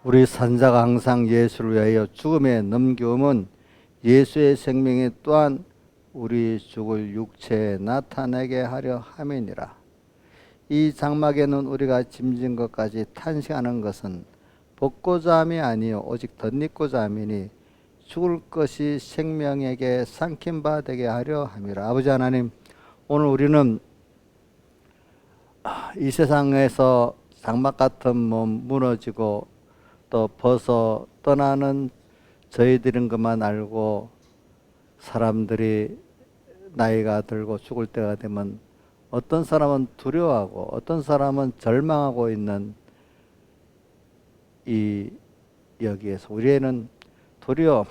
우리 산자가 항상 예수를 위하여 죽음에 넘겨오면 예수의 생명이 또한 우리 죽을 육체에 나타내게 하려 함이니라. 이 장막에는 우리가 짐진 것까지 탄식하는 것은 벗고자 함이 아니요 오직 덧입고자 함이니 죽을 것이 생명에게 삼킨 바 되게 하려 함이라. 아버지 하나님, 오늘 우리는 이 세상에서 장막 같은 몸 무너지고 또 벗어 떠나는 저희들인 것만 알고, 사람들이 나이가 들고 죽을 때가 되면 어떤 사람은 두려워하고 어떤 사람은 절망하고 있는 이 여기에서 우리는 도리어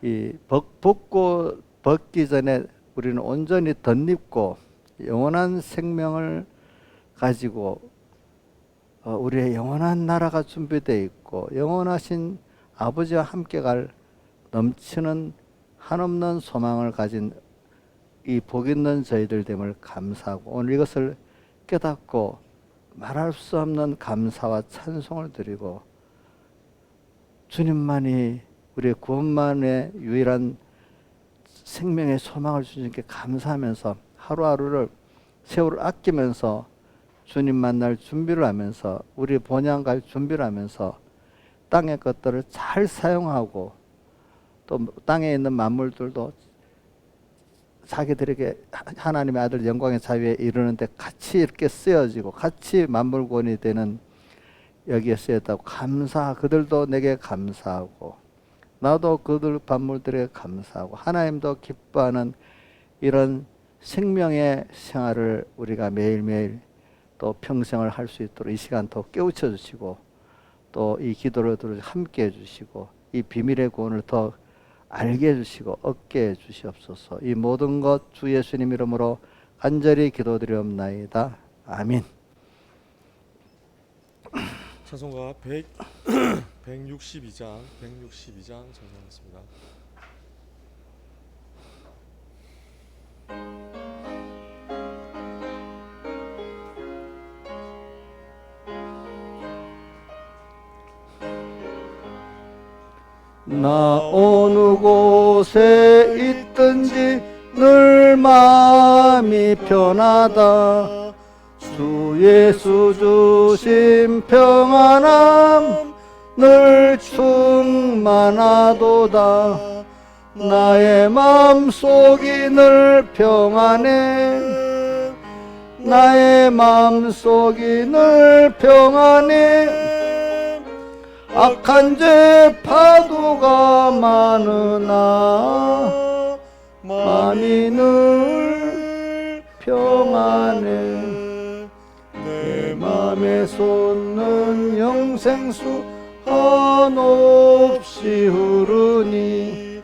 이 벗기 전에 우리는 온전히 덧입고 영원한 생명을 가지고 우리의 영원한 나라가 준비되어 있고 영원하신 아버지와 함께 갈 넘치는 한없는 소망을 가진 이 복 있는 저희들 됨을 감사하고, 오늘 이것을 깨닫고 말할 수 없는 감사와 찬송을 드리고, 주님만이 우리의 구원만의 유일한 생명의 소망을 주님께 감사하면서 하루하루를 세월을 아끼면서 주님 만날 준비를 하면서 우리 본향 갈 준비를 하면서 땅의 것들을 잘 사용하고, 또 땅에 있는 만물들도 자기들에게 하나님의 아들 영광의 자유에 이르는데 같이 이렇게 쓰여지고 같이 만물권이 되는 여기에 쓰였다고 그들도 내게 감사하고 나도 그들 만물들에게 감사하고 하나님도 기뻐하는 이런 생명의 생활을 우리가 매일매일 또 평생을 할 수 있도록 이 시간 더 깨우쳐 주시고, 또 이 기도를 들어 함께 해주시고 이 비밀의 구원을 더 알게 해주시고 얻게 해주시옵소서. 이 모든 것 주 예수님 이름으로 간절히 기도드리옵나이다. 아멘. 찬송가 162장 찬송하겠습니다. 나 어느 곳에 있든지 늘 마음이 편하다. 주 예수 주신 평안함 늘 충만하도다. 나의 마음속이 늘 평안해. 나의 마음속이 늘 평안해. 악한 죄 파도가 많으나 마음이 늘 평안해. 내 맘에 솟는 영생수 한없이 흐르니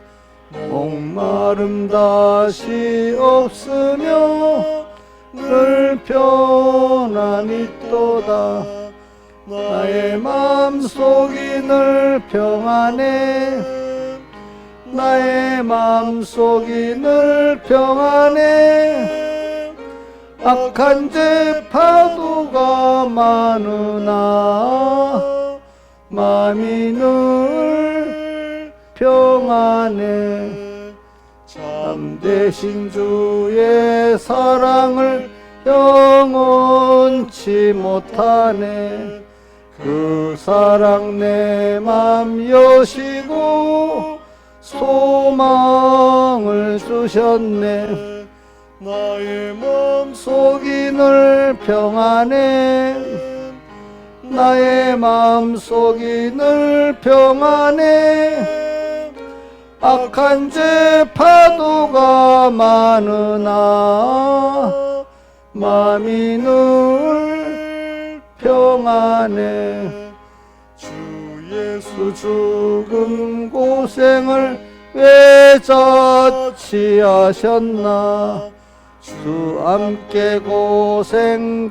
목마름 다시 없으며 늘 편안히 있도다. 나의 마음속이 늘 평안해. 나의 마음속이 늘 평안해. 악한 죄 파도가 많으나 마음이 늘 평안해. 참되신 주의 사랑을 영원치 못하네. 그 사랑 내 맘 여시고 소망을 주셨네. 나의 마음속이 늘 평안해. 나의 마음속이 늘 평안해. 악한 죄 파도가 많으나 마음이 늘 평안해. 주 예수 죽음 고생을 왜 자취하셨나. 주 함께 고생당하면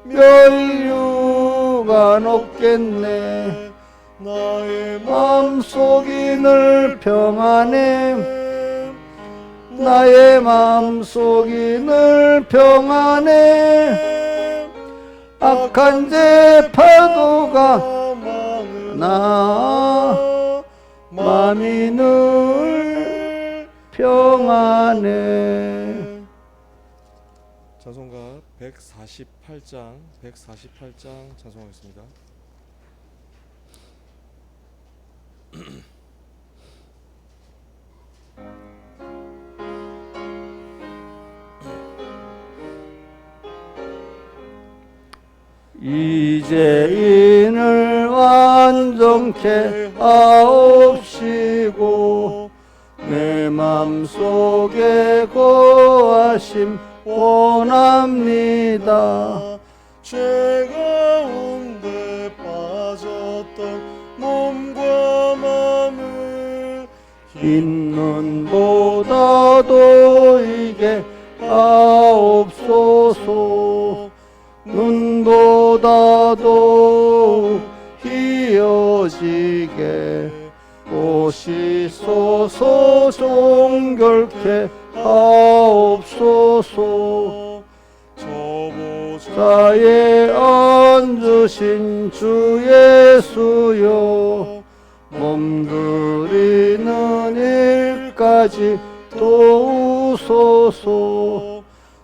멸류가 높겠네. 나의 마음속이 늘 평안해. 나의 마음속이 늘 평안해. 악한 제 파도가 나 마음이 늘 평안해. 찬송가 148장 찬송하겠습니다. 이제 인을 완전케 하옵시고 내 맘속에 거하심 원합니다. 죄 가운데 빠졌던 몸과 마음을 흰 눈보다도 이게 하옵소서. 눈보다도 희어지게 오시소서. 정결케 하옵소서. 자에 앉으신 주 예수여 몸부리는 일까지 도우소서.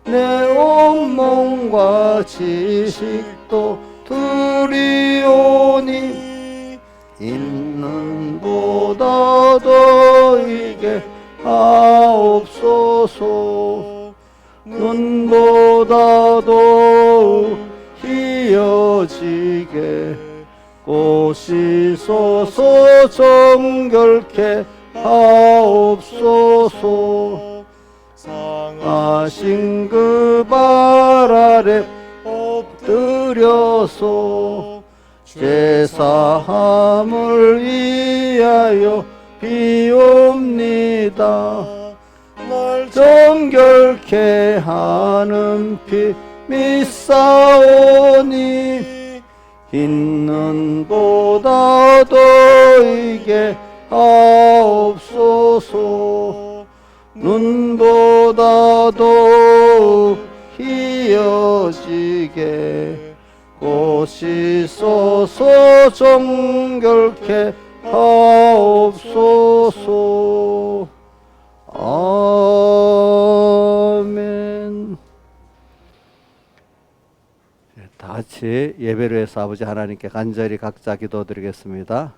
내 온몸과 지식도 드리오니 있는 보다도 이게 하옵소서. 눈보다도 희어지게 오시소서. 정결케 하옵소서. 상하신 그 발 아래 엎드려서 죄사함을 위하여 비옵니다. 날 정결케 하는 피 믿사오니 있는 보다도 이게 하옵소서. 눈보다도 희어지게 오시소서. 정결케 하옵소서. 아멘. 다 같이 예배를 해서 아버지 하나님께 간절히 각자 기도드리겠습니다.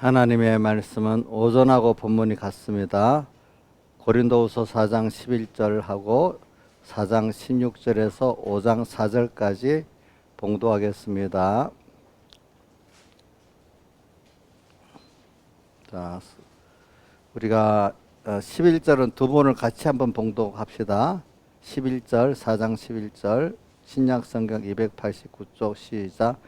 하나님의 말씀은 오전하고 본문이 같습니다. 고린도후서 4장 11절하고 4장 16절에서 5장 4절까지 봉독하겠습니다. 자, 우리가 11절은 두 번을 같이 한번 봉독합시다. 11절, 4장 11절, 신약성경 289쪽 시작.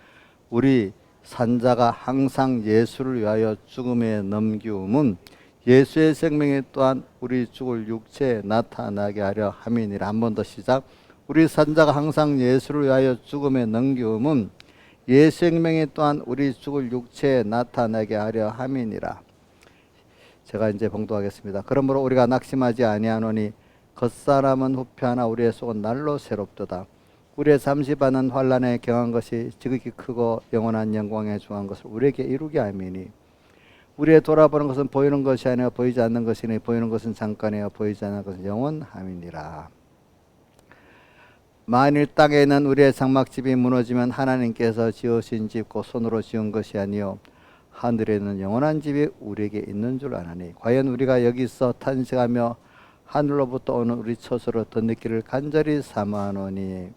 우리 산자가 항상 예수를 위하여 죽음에 넘기움은 예수의 생명이 또한 우리 죽을 육체에 나타나게 하려 함이니라. 한 번 더 시작. 우리 산자가 항상 예수를 위하여 죽음에 넘기움은 예수의 생명이 또한 우리 죽을 육체에 나타나게 하려 함이니라. 제가 이제 봉독하겠습니다. 그러므로 우리가 낙심하지 아니하노니 겉사람은 후패하나 우리의 속은 날로 새롭도다. 우리의 잠시 받는 환난에 경한 것이 지극히 크고 영원한 영광에 중한 것을 우리에게 이루게 함이니 우리의 돌아보는 것은 보이는 것이 아니라 보이지 않는 것이니 보이는 것은 잠깐이요 보이지 않는 것은 영원함이니라. 만일 땅에 있는 우리의 장막집이 무너지면 하나님께서 지으신 집 곧 손으로 지은 것이 아니요 하늘에 있는 영원한 집이 우리에게 있는 줄 아나니 과연 우리가 여기서 탄식하며 하늘로부터 오는 우리 처소로 덧느끼를 간절히 사모하노니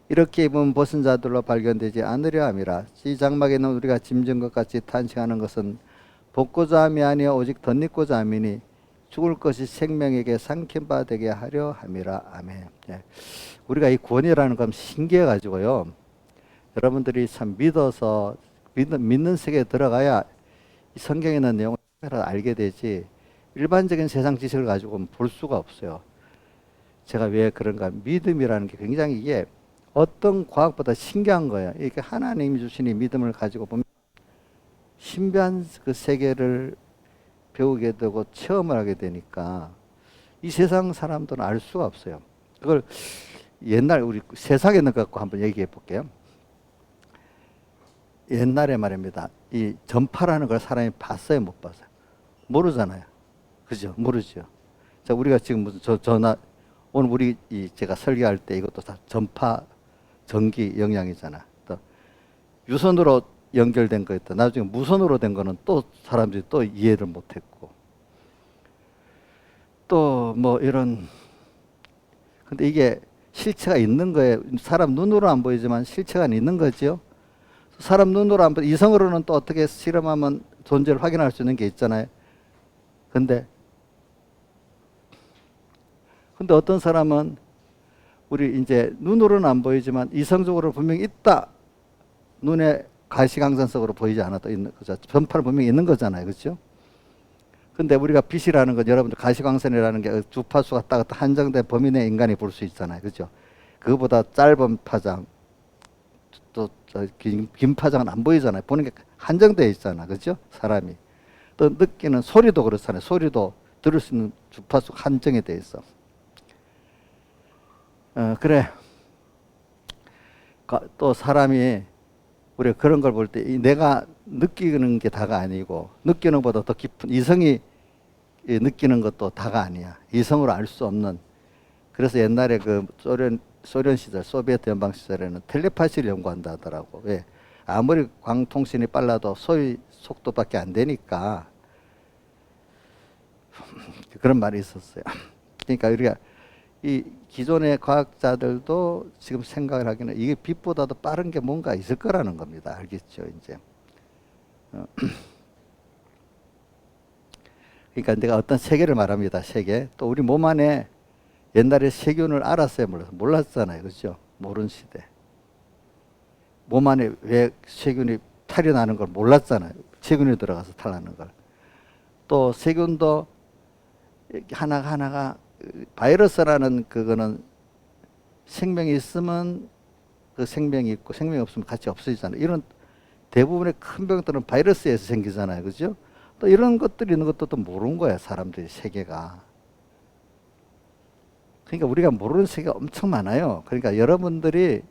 이렇게 입은 벗은 자들로 발견되지 않으려 함이라. 이 장막에 있는 우리가 짐진 것 같이 탄식하는 것은 벗고자 함이 아니여 오직 덧입고자 함이니 죽을 것이 생명에게 삼킨 바 되게 하려 함이라. 아멘. 예. 우리가 이 구원이라는 건 신기해 가지고요. 여러분들이 참 믿어서 믿는 세계에 들어가야 이 성경에 있는 내용을 알게 되지 일반적인 세상 지식을 가지고는 볼 수가 없어요. 제가 왜 그런가? 믿음이라는 게 굉장히 이게 어떤 과학보다 신기한 거예요. 이렇게 하나님이 주신 이 믿음을 가지고 보면 신비한 그 세계를 배우게 되고 체험을 하게 되니까 이 세상 사람들은 알 수가 없어요. 그걸 옛날 우리 세상에 있는 것 갖고 한번 얘기해 볼게요. 옛날에 말입니다. 이 전파라는 걸 사람이 봤어요, 못 봤어요? 모르잖아요. 그죠? 모르죠. 자, 우리가 지금 무슨 전화 오늘 우리 제가 설교할 때 이것도 다 전파 전기 영향이잖아. 또 유선으로 연결된 거 있다. 나중에 무선으로 된 거는 또 사람들이 또 이해를 못했고 또 뭐 이런 근데 이게 실체가 있는 거예요. 사람 눈으로 안 보이지만 실체가 있는 거죠. 사람 눈으로 안 보이 이성으로는 또 어떻게 실험하면 존재를 확인할 수 있는 게 있잖아요. 근데 어떤 사람은 우리 이제 눈으로는 안 보이지만 이성적으로 분명히 있다. 눈에 가시광선석으로 보이지 않아도 있는 거죠. 전파는 분명히 있는 거잖아요. 그렇죠? 근데 우리가 빛이라는 건 여러분들 가시광선이라는 게 주파수가 딱 한정된 범위 내 인간이 볼 수 있잖아요. 그렇죠? 그거보다 짧은 파장 또 긴 파장은 안 보이잖아요. 보는 게 한정되어 있잖아. 그렇죠? 사람이. 또 느끼는 소리도 그렇잖아요. 소리도 들을 수 있는 주파수가 한정이 되어 있어. 그래. 또 사람이 우리가 그런 걸 볼 때 내가 느끼는 게 다가 아니고 느끼는 것보다 더 깊은 이성이 느끼는 것도 다가 아니야. 이성으로 알 수 없는. 그래서 옛날에 그 소련 시절, 소비에트 연방 시절에는 텔레파시를 연구한다 하더라고. 왜? 아무리 광통신이 빨라도 소위 속도밖에 안 되니까 그런 말이 있었어요. 그러니까 우리가 이 기존의 과학자들도 지금 생각을 하기는 이게 빛보다도 빠른 게 뭔가 있을 거라는 겁니다. 알겠죠, 이제. 그러니까 내가 어떤 세계를 말합니다. 세계. 또 우리 몸 안에 옛날에 세균을 알았어요, 몰랐잖아요, 그렇죠? 모르는 시대. 몸 안에 왜 세균이 탈이 나는 걸 몰랐잖아요. 세균이 들어가서 탈 나는 걸. 또 세균도 하나가 바이러스라는 그거는 생명이 있으면 그 생명이 있고 생명이 없으면 같이 없어지잖아요. 이런 대부분의 큰 병들은 바이러스에서 생기잖아요. 그죠? 또 이런 것들이 있는 것도 또 모르는 거야. 사람들이 세계가. 그러니까 우리가 모르는 세계가 엄청 많아요. 그러니까 여러분들이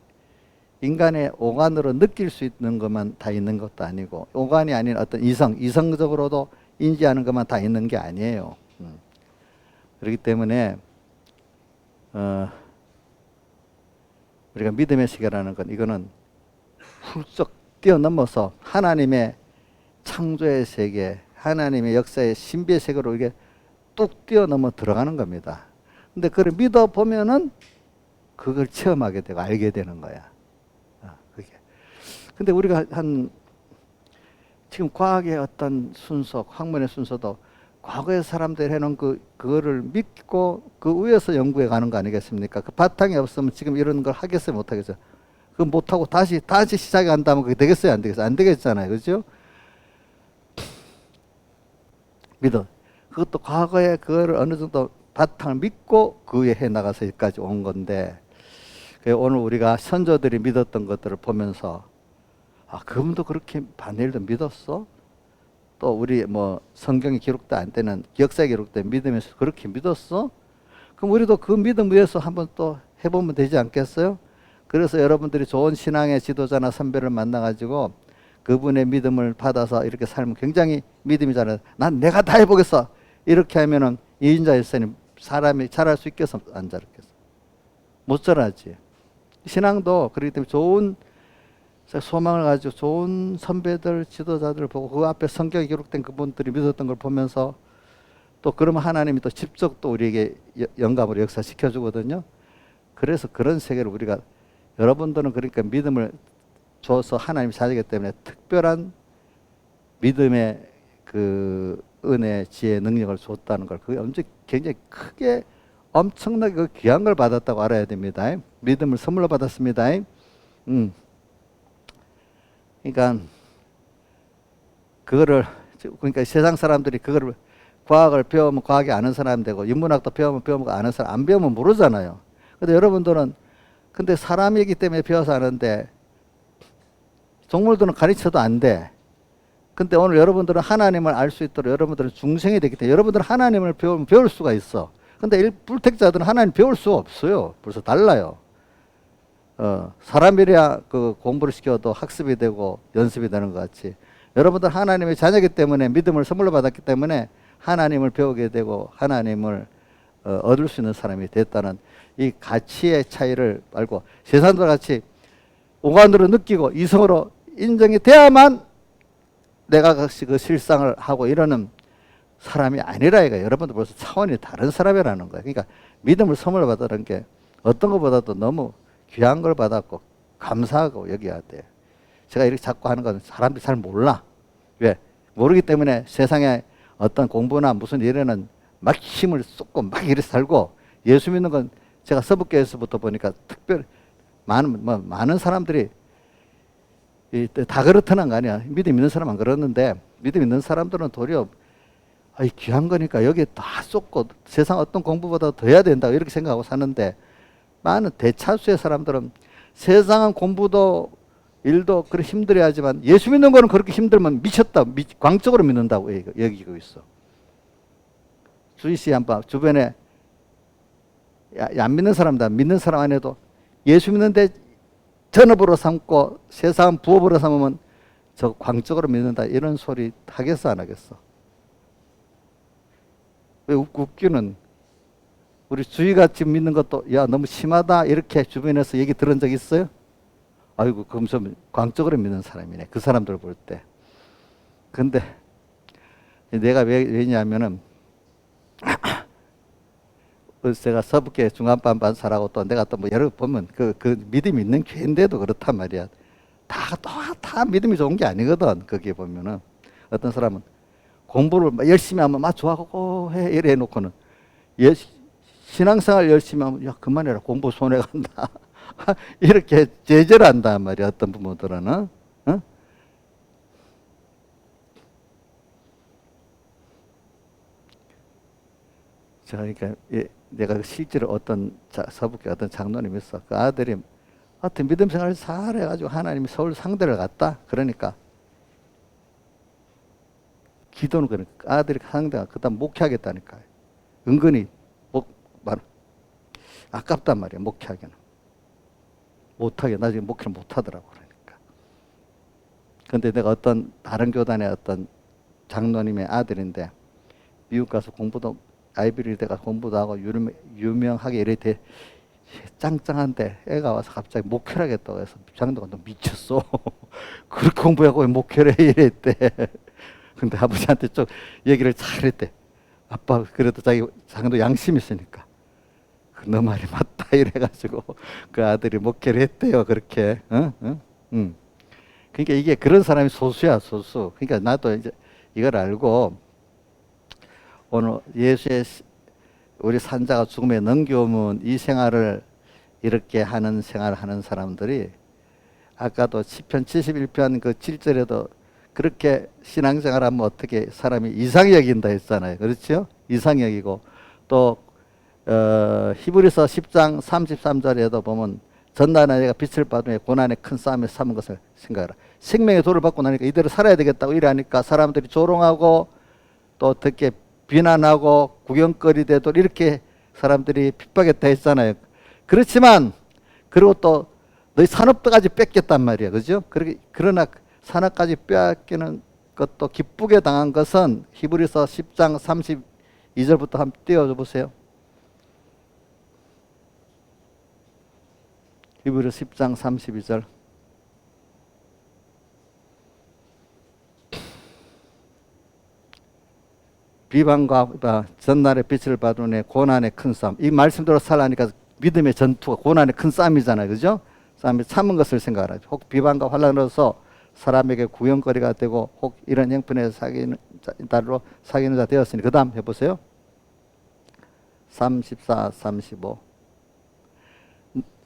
인간의 오감으로 느낄 수 있는 것만 다 있는 것도 아니고 오감이 아닌 어떤 이성적으로도 인지하는 것만 다 있는 게 아니에요. 그렇기 때문에 우리가 믿음의 세계라는 건 이거는 훌쩍 뛰어넘어서 하나님의 창조의 세계, 하나님의 역사의 신비의 세계로 이게 뚝 뛰어넘어 들어가는 겁니다. 근데 그걸 믿어보면은 그걸 체험하게 되고 알게 되는 거야. 그게. 근데 우리가 지금 과학의 어떤 순서, 학문의 순서도 과거의 사람들이 해놓은 그거를 믿고 그 위에서 연구해 가는 거 아니겠습니까? 그 바탕이 없으면 지금 이런 걸 하겠어요? 못 하겠어요? 그거 못하고 다시 시작해 간다면 그게 되겠어요? 안 되겠어요? 안 되겠잖아요. 그죠? 믿어. 그것도 과거에 그거를 어느 정도 바탕을 믿고 그 위에 해 나가서 여기까지 온 건데 오늘 우리가 선조들이 믿었던 것들을 보면서 그분도 그렇게 바닐도 믿었어? 또 우리 뭐 성경에 기록도 안 되는 역사에 기록된 믿음에서 그렇게 믿었어? 그럼 우리도 그 믿음 위에서 한번 또 해보면 되지 않겠어요? 그래서 여러분들이 좋은 신앙의 지도자나 선배를 만나가지고 그분의 믿음을 받아서 이렇게 살면 굉장히 믿음이 잘해. 난 내가 다 해보겠어. 이렇게 하면은 이인자 일사님 사람이 잘할 수 있겠어? 안 잘했겠어? 못 잘하지. 신앙도 그렇기 때문에 좋은 소망을 가지고 좋은 선배들, 지도자들을 보고 그 앞에 성경에 기록된 그분들이 믿었던 걸 보면서 또 그러면 하나님이 또 직접 또 우리에게 영감으로 역사시켜 주거든요. 그래서 그런 세계를 우리가, 여러분들은 그러니까 믿음을 줘서 하나님 자녀이기 때문에 특별한 믿음의 그 은혜, 지혜, 능력을 줬다는 걸, 그게 엄청 굉장히 크게 엄청나게 그 귀한 걸 받았다고 알아야 됩니다. 믿음을 선물로 받았습니다. 그러니까 그거를, 그러니까 세상 사람들이 그거를 과학을 배우면 과학이 아는 사람 되고 인문학도 배우면 아는 사람, 안 배우면 모르잖아요. 근데 여러분들은 근데 사람이기 때문에 배워서 아는데 동물들은 가르쳐도 안 돼. 근데 오늘 여러분들은 하나님을 알 수 있도록 여러분들은 중생이 되기 때문에 여러분들은 하나님을 배우면 배울 수가 있어. 근데 불택자들은 하나님 배울 수가 없어요. 벌써 달라요. 사람이래야 그 공부를 시켜도 학습이 되고 연습이 되는 것 같이 여러분들 하나님의 자녀이기 때문에 믿음을 선물로 받았기 때문에 하나님을 배우게 되고 하나님을 얻을 수 있는 사람이 됐다는 이 가치의 차이를 알고 세상과 같이 오감으로 느끼고 이성으로 인정이 돼야만 내가 그 실상을 하고 이러는 사람이 아니라 이거 여러분들 벌써 차원이 다른 사람이라는 거예요. 그러니까 믿음을 선물로 받았다는 게 어떤 것보다도 너무 귀한 걸 받았고 감사하고 여겨야 돼. 제가 이렇게 자꾸 하는 건 사람들이 잘 몰라. 왜? 모르기 때문에 세상에 어떤 공부나 무슨 일에는 막 힘을 쏟고 막 이렇게 살고 예수 믿는 건 제가 서북교에서부터 보니까 특별히 많은 사람들이 다 그렇다는 거 아니야. 믿음 있는 사람 안 그러는데 믿음 있는 사람들은 도리어 귀한 거니까 여기에 다 쏟고 세상 어떤 공부보다 더 해야 된다 이렇게 생각하고 사는데 많은 대차수의 사람들은 세상은 공부도 일도 그렇게 힘들어야 하지만 예수 믿는 거는 그렇게 힘들면 미쳤다. 광적으로 믿는다고 여기고 있어. 주희씨 한번 주변에 안 믿는 사람들, 믿는 사람 안에도 예수 믿는데 전업으로 삼고 세상 부업으로 삼으면 저 광적으로 믿는다 이런 소리 하겠어 안 하겠어? 왜 웃기는 우리 주희같이 믿는 것도 야 너무 심하다 이렇게 주변에서 얘기 들은 적 있어요? 아이고 그럼 좀 광적으로 믿는 사람이네 그 사람들 볼 때. 근데 내가 왜냐하면은 제가 서북계 중간반반 사라고 또 내가 또 뭐 여러 보면 그 믿음 있는 교회인데도 그렇단 말이야. 다 믿음이 좋은 게 아니거든. 거기에 보면은 어떤 사람은 공부를 열심히 하면 막 좋아하고 해 이래 해놓고는 신앙생활 열심히 하면 야 그만해라 공부 손해 간다 이렇게 제재를 한단 말이야. 어떤 부모들은 어? 제가 그러니까 내가 실제로 어떤 서북계 어떤 장로님이 있어. 그 아들이 하여튼 믿음 생활을 잘 해가지고 하나님이 서울 상대를 갔다. 그러니까 기도는 그러니까 아들이 상대가 그다음 목회하겠다니까. 은근히 아깝단 말이야. 목회하기는 못하게 나중에 목회를 못하더라고. 그러니까 근데 내가 어떤 다른 교단의 어떤 장로님의 아들인데 미국 가서 공부도 아이비리대 가서 공부도 하고 유명하게 이래 돼 짱짱한데 애가 와서 갑자기 목회를 하겠다고 해서 장로가 너 미쳤어 그렇게 공부하고 왜 목회를 해 이랬대. 근데 아버지한테 좀 얘기를 잘했대. 아빠 그래도 자기 장도 양심이 있으니까 너 말이 맞다 이래가지고 그 아들이 목회를 했대요. 그렇게 그러니까 이게 그런 사람이 소수야 소수. 그러니까 나도 이제 이걸 알고 오늘 예수의 우리 산자가 죽음에 넘겨오면 이 생활을 이렇게 하는 생활을 하는 사람들이 아까도 시편 71편 그 7절에도 그렇게 신앙생활하면 어떻게 사람이 이상히 여긴다 했잖아요. 그렇죠? 이상히 여기고 또 히브리서 10장 33절에도 보면 전날에 내가 빛을 받으며 고난의 큰 싸움에 삼은 것을 생각하라. 생명의 도를 받고 나니까 이대로 살아야 되겠다고 이러니까 사람들이 조롱하고 또 어떻게 비난하고 구경거리 되도록 이렇게 사람들이 핍박했다 했잖아요. 그렇지만 그리고 또 너희 산업까지 뺏겼단 말이야. 그죠? 그러나 산업까지 빼앗기는 것도 기쁘게 당한 것은 히브리서 10장 32절부터 한번 띄워줘 보세요. 히브리서 10장 32절. 비방과 전날의 빛을 받으니 고난의 큰 싸움. 이 말씀대로 살라니까 믿음의 전투가 고난의 큰 싸움이잖아요. 그죠? 싸움이 참은 것을 생각하라. 혹 비방과 환란으로서 사람에게 구연거리가 되고 혹 이런 형편에 사귀는 자로 사귀는 자 되었으니 그 다음 해보세요. 34, 35.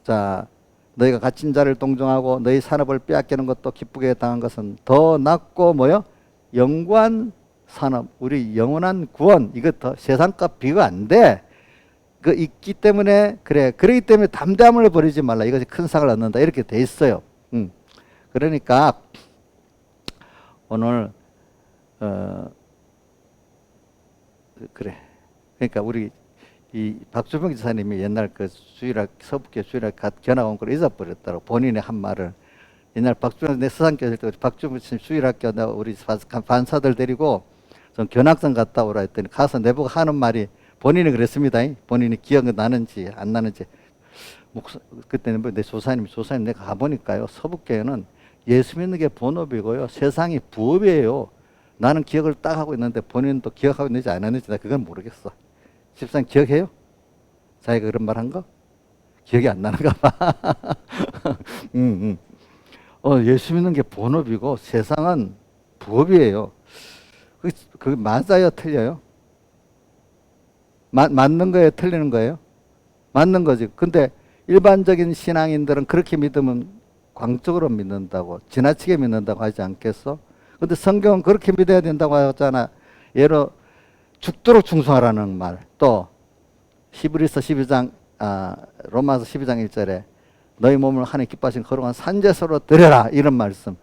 자, 너희가 갇힌 자를 동정하고 너희 산업을 빼앗기는 것도 기쁘게 당한 것은 더 낫고 뭐요? 영구한 산업, 우리 영원한 구원, 이것 세상값 비교가 안 돼. 그 있기 때문에 그래. 그러기 때문에 담대함을 버리지 말라. 이것이 큰 상을 얻는다. 이렇게 돼 있어요. 그러니까 오늘 그래. 그러니까 우리 이 박주병 지사님이 옛날 그 주일학 서북교 주일학 견학 온 걸 잊어버렸다고 본인의 한 말을 옛날 박주병 내 서산교 할 때 박주병 주일학교 우리 반사들 데리고 좀 견학생 갔다 오라 했더니 가서 내보고 하는 말이 본인이 그랬습니다. 본인이 기억 나는지 안 나는지 그때는 내 조사님 내가 가보니까요 서북교회는 예수 믿는 게 본업이고요 세상이 부업이에요. 나는 기억을 딱 하고 있는데 본인도 기억하고 있는지 안 했는지 나 그건 모르겠어. 집사님 기억해요? 자기가 그런 말 한 거? 기억이 안 나는가 봐. 예수 믿는 게 본업이고 세상은 부업이에요. 그게 맞아요? 틀려요? 맞는 거예요? 틀리는 거예요? 맞는 거지. 근데 일반적인 신앙인들은 그렇게 믿으면 광적으로 믿는다고, 지나치게 믿는다고 하지 않겠어? 근데 성경은 그렇게 믿어야 된다고 하잖아. 예로 죽도록 충성하라는 말. 또 히브리서 12장 로마서 12장 1절에 너희 몸을 하나님 기뻐하신 거룩한 산제사로 드려라 이런 말씀.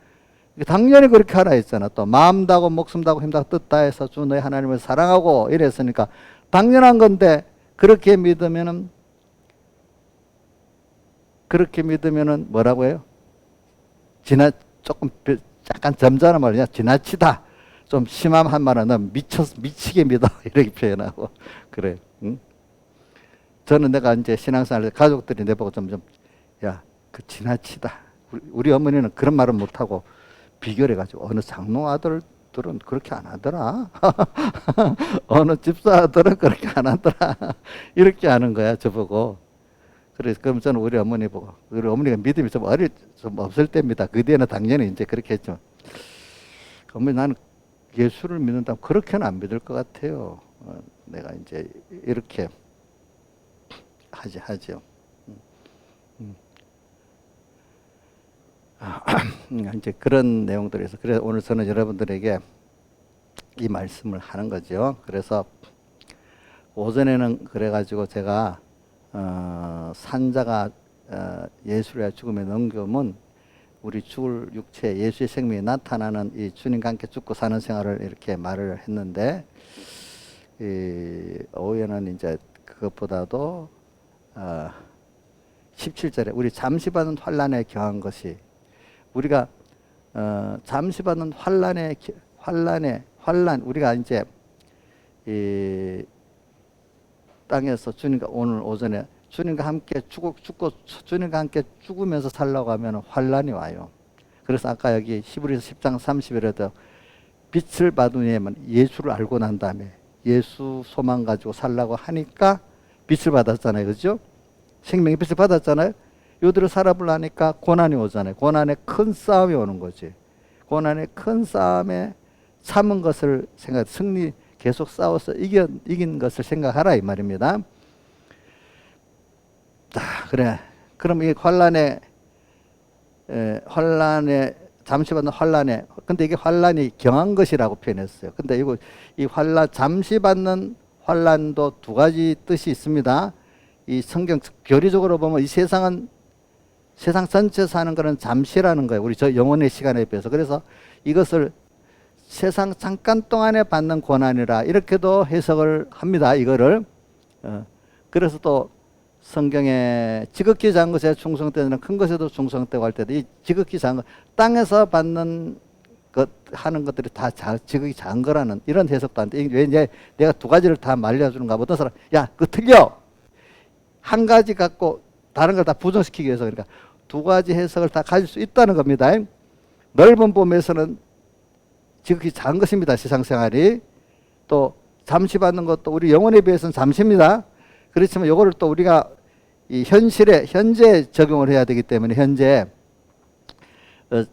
당연히 그렇게 하라 했잖아. 또 마음 다하고 목숨 다하고 힘 다하고 뜻 다해서 주 너희 하나님을 사랑하고 이랬으니까 당연한 건데 그렇게 믿으면은 뭐라고 해요? 조금 약간 점잖은 말이냐? 지나치다. 좀 심한 말은 넌 미치게 믿어 이렇게 표현하고 그래. 응? 저는 내가 이제 신앙생활 가족들이 내보고 그 지나치다. 우리 어머니는 그런 말은 못하고 비교를 해가지고 어느 장로 아들들은 그렇게 안 하더라. 어느 집사 아들은 그렇게 안 하더라. 이렇게 하는 거야 저보고. 그래서 그럼 저는 우리 어머니 보고 우리 어머니가 믿음이 좀 없을 때입니다. 그 뒤에는 당연히 이제 그렇게 했죠. 어머니 나는 예수를 믿는다면 그렇게는 안 믿을 것 같아요. 내가 이제 이렇게 하죠. 이제 그런 내용들에서 그래서 오늘 저는 여러분들에게 이 말씀을 하는 거죠. 그래서 오전에는 그래가지고 제가 산자가 예수를 죽음에 넘겨오면 우리 죽을 육체 예수의 생명이 나타나는 이 주님과 함께 죽고 사는 생활을 이렇게 말을 했는데 오후에는 이제 그것보다도 17절에 우리 잠시 받는 환란에 경한 것이 우리가 잠시 받는 환란 우리가 이제 이 땅에서 주님과 오늘 오전에 주님과 함께 죽고 주님과 함께 죽으면서 살라고 하면 환란이 와요. 그래서 아까 여기 히브리서 10장 30절에도 빛을 받으면 예수를 알고 난 다음에 예수 소망 가지고 살라고 하니까 빛을 받았잖아요. 그죠? 생명의 빛을 받았잖아요. 요들을 살아보려니까 고난이 오잖아요. 고난의 큰 싸움이 오는 거지. 고난의 큰 싸움에 참은 것을 승리 계속 싸워서 이긴 것을 생각하라 이 말입니다. 자, 그래. 그럼 이 환란에 잠시 받는 환란에 근데 이게 환란이 경한 것이라고 표현했어요. 근데 이 환란 잠시 받는 환란도 두 가지 뜻이 있습니다. 이 성경 교리적으로 보면 이 세상 전체에서 하는 거는 잠시라는 거예요. 우리 저 영혼의 시간에 비해서. 그래서 이것을 세상 잠깐 동안에 받는 고난이라 이렇게도 해석을 합니다. 이거를 그래서 또 성경에 지극히 작은 것에 충성되는 큰 것에도 충성되고 할 때도 이 지극히 작은 것 땅에서 받는 것 하는 것들이 다 지극히 작은 거라는 이런 해석도 하는데 왜 이제 내가 두 가지를 다 말려주는가 보다 사람 야 그거 틀려 한 가지 갖고 다른 걸 다 부정시키기 위해서 그러니까 두 가지 해석을 다 가질 수 있다는 겁니다. 넓은 범위에서는 지극히 작은 것입니다. 세상 생활이. 또 잠시 받는 것도 우리 영혼에 비해서는 잠시입니다. 그렇지만 요거를 또 우리가 이 현재 적용을 해야 되기 때문에 현재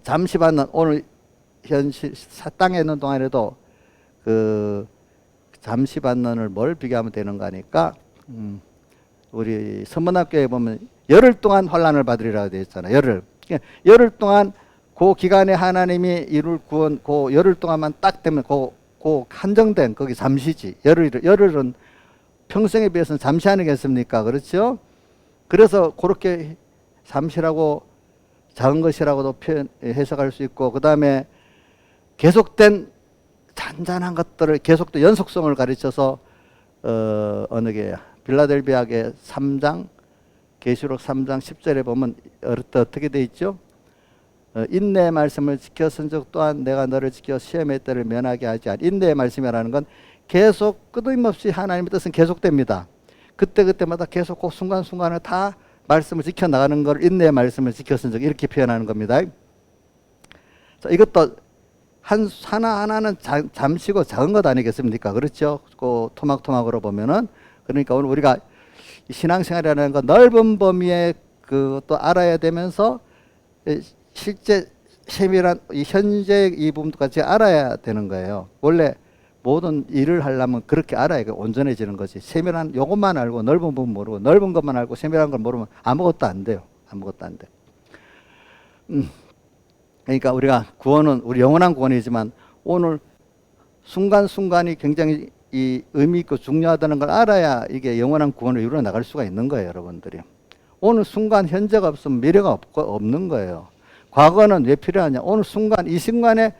잠시 받는 오늘 현실 땅에 있는 동안에도 그 잠시 받는을 뭘 비교하면 되는 거니까 우리 선문학교에 보면 열흘 동안 환난을 받으리라고 되어 있잖아요. 열흘 동안 그 기간에 하나님이 이룰 구원 그 열흘 동안만 딱 되면 그 한정된 거기 잠시지. 열흘은 평생에 비해서는 잠시 아니겠습니까? 그렇죠? 그래서 그렇게 잠시라고 작은 것이라고도 해석할 수 있고, 그 다음에 계속된 잔잔한 것들을 계속된 연속성을 가르쳐서 어느 게 빌라델비아의 3장 계시록 3장 10절에 보면 어떻게 돼 있죠? 인내의 말씀을 지켰은즉 또한 내가 너를 지켜 시험의 때를 면하게 하지 않. 인내의 말씀이라는 건 계속 끊임없이 하나님의 뜻은 계속됩니다. 그때마다 계속 그 순간순간을 다 말씀을 지켜나가는 걸 인내의 말씀을 지켰은즉 이렇게 표현하는 겁니다. 자, 이것도 하나하나는 잠시고 작은 것 아니겠습니까? 그렇죠? 그 토막토막으로 보면은. 그러니까 오늘 우리가 신앙생활이라는 건 넓은 범위에 그것도 알아야 되면서 실제 세밀한 이 현재 이 부분까지 알아야 되는 거예요. 원래 모든 일을 하려면 그렇게 알아야 온전해지는 거지. 세밀한 요것만 알고 넓은 부분 모르고 넓은 것만 알고 세밀한 걸 모르면 아무것도 안 돼요. 아무것도 안 돼. 그러니까 우리가 구원은 우리 영원한 구원이지만 오늘 순간순간이 굉장히 이 의미 있고 중요하다는 걸 알아야 이게 영원한 구원을 이루어 나갈 수가 있는 거예요, 여러분들이. 오늘 순간 현재가 없으면 미래가 없는 거예요. 과거는 왜 필요하냐? 오늘 순간 이 순간에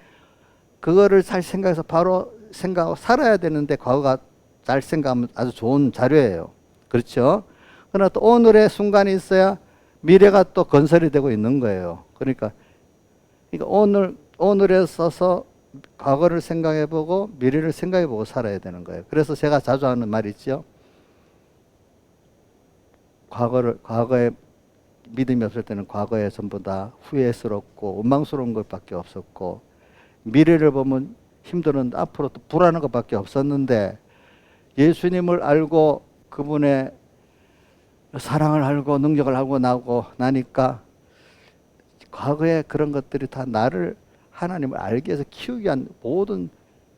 그거를 잘 생각해서 바로 생각하고 살아야 되는데 과거가 잘 생각하면 아주 좋은 자료예요. 그렇죠? 그러나 또 오늘의 순간이 있어야 미래가 또 건설이 되고 있는 거예요. 그러니까 오늘에 써서 과거를 생각해보고 미래를 생각해보고 살아야 되는 거예요. 그래서 제가 자주 하는 말이 있죠. 과거에 믿음이 없을 때는 과거에 전부 다 후회스럽고 원망스러운 것밖에 없었고, 미래를 보면 힘들었는데 앞으로 또 불안한 것밖에 없었는데, 예수님을 알고 그분의 사랑을 알고 능력을 알고 나니까 과거에 그런 것들이 다 나를 하나님을 알게 해서 키우기 위한 모든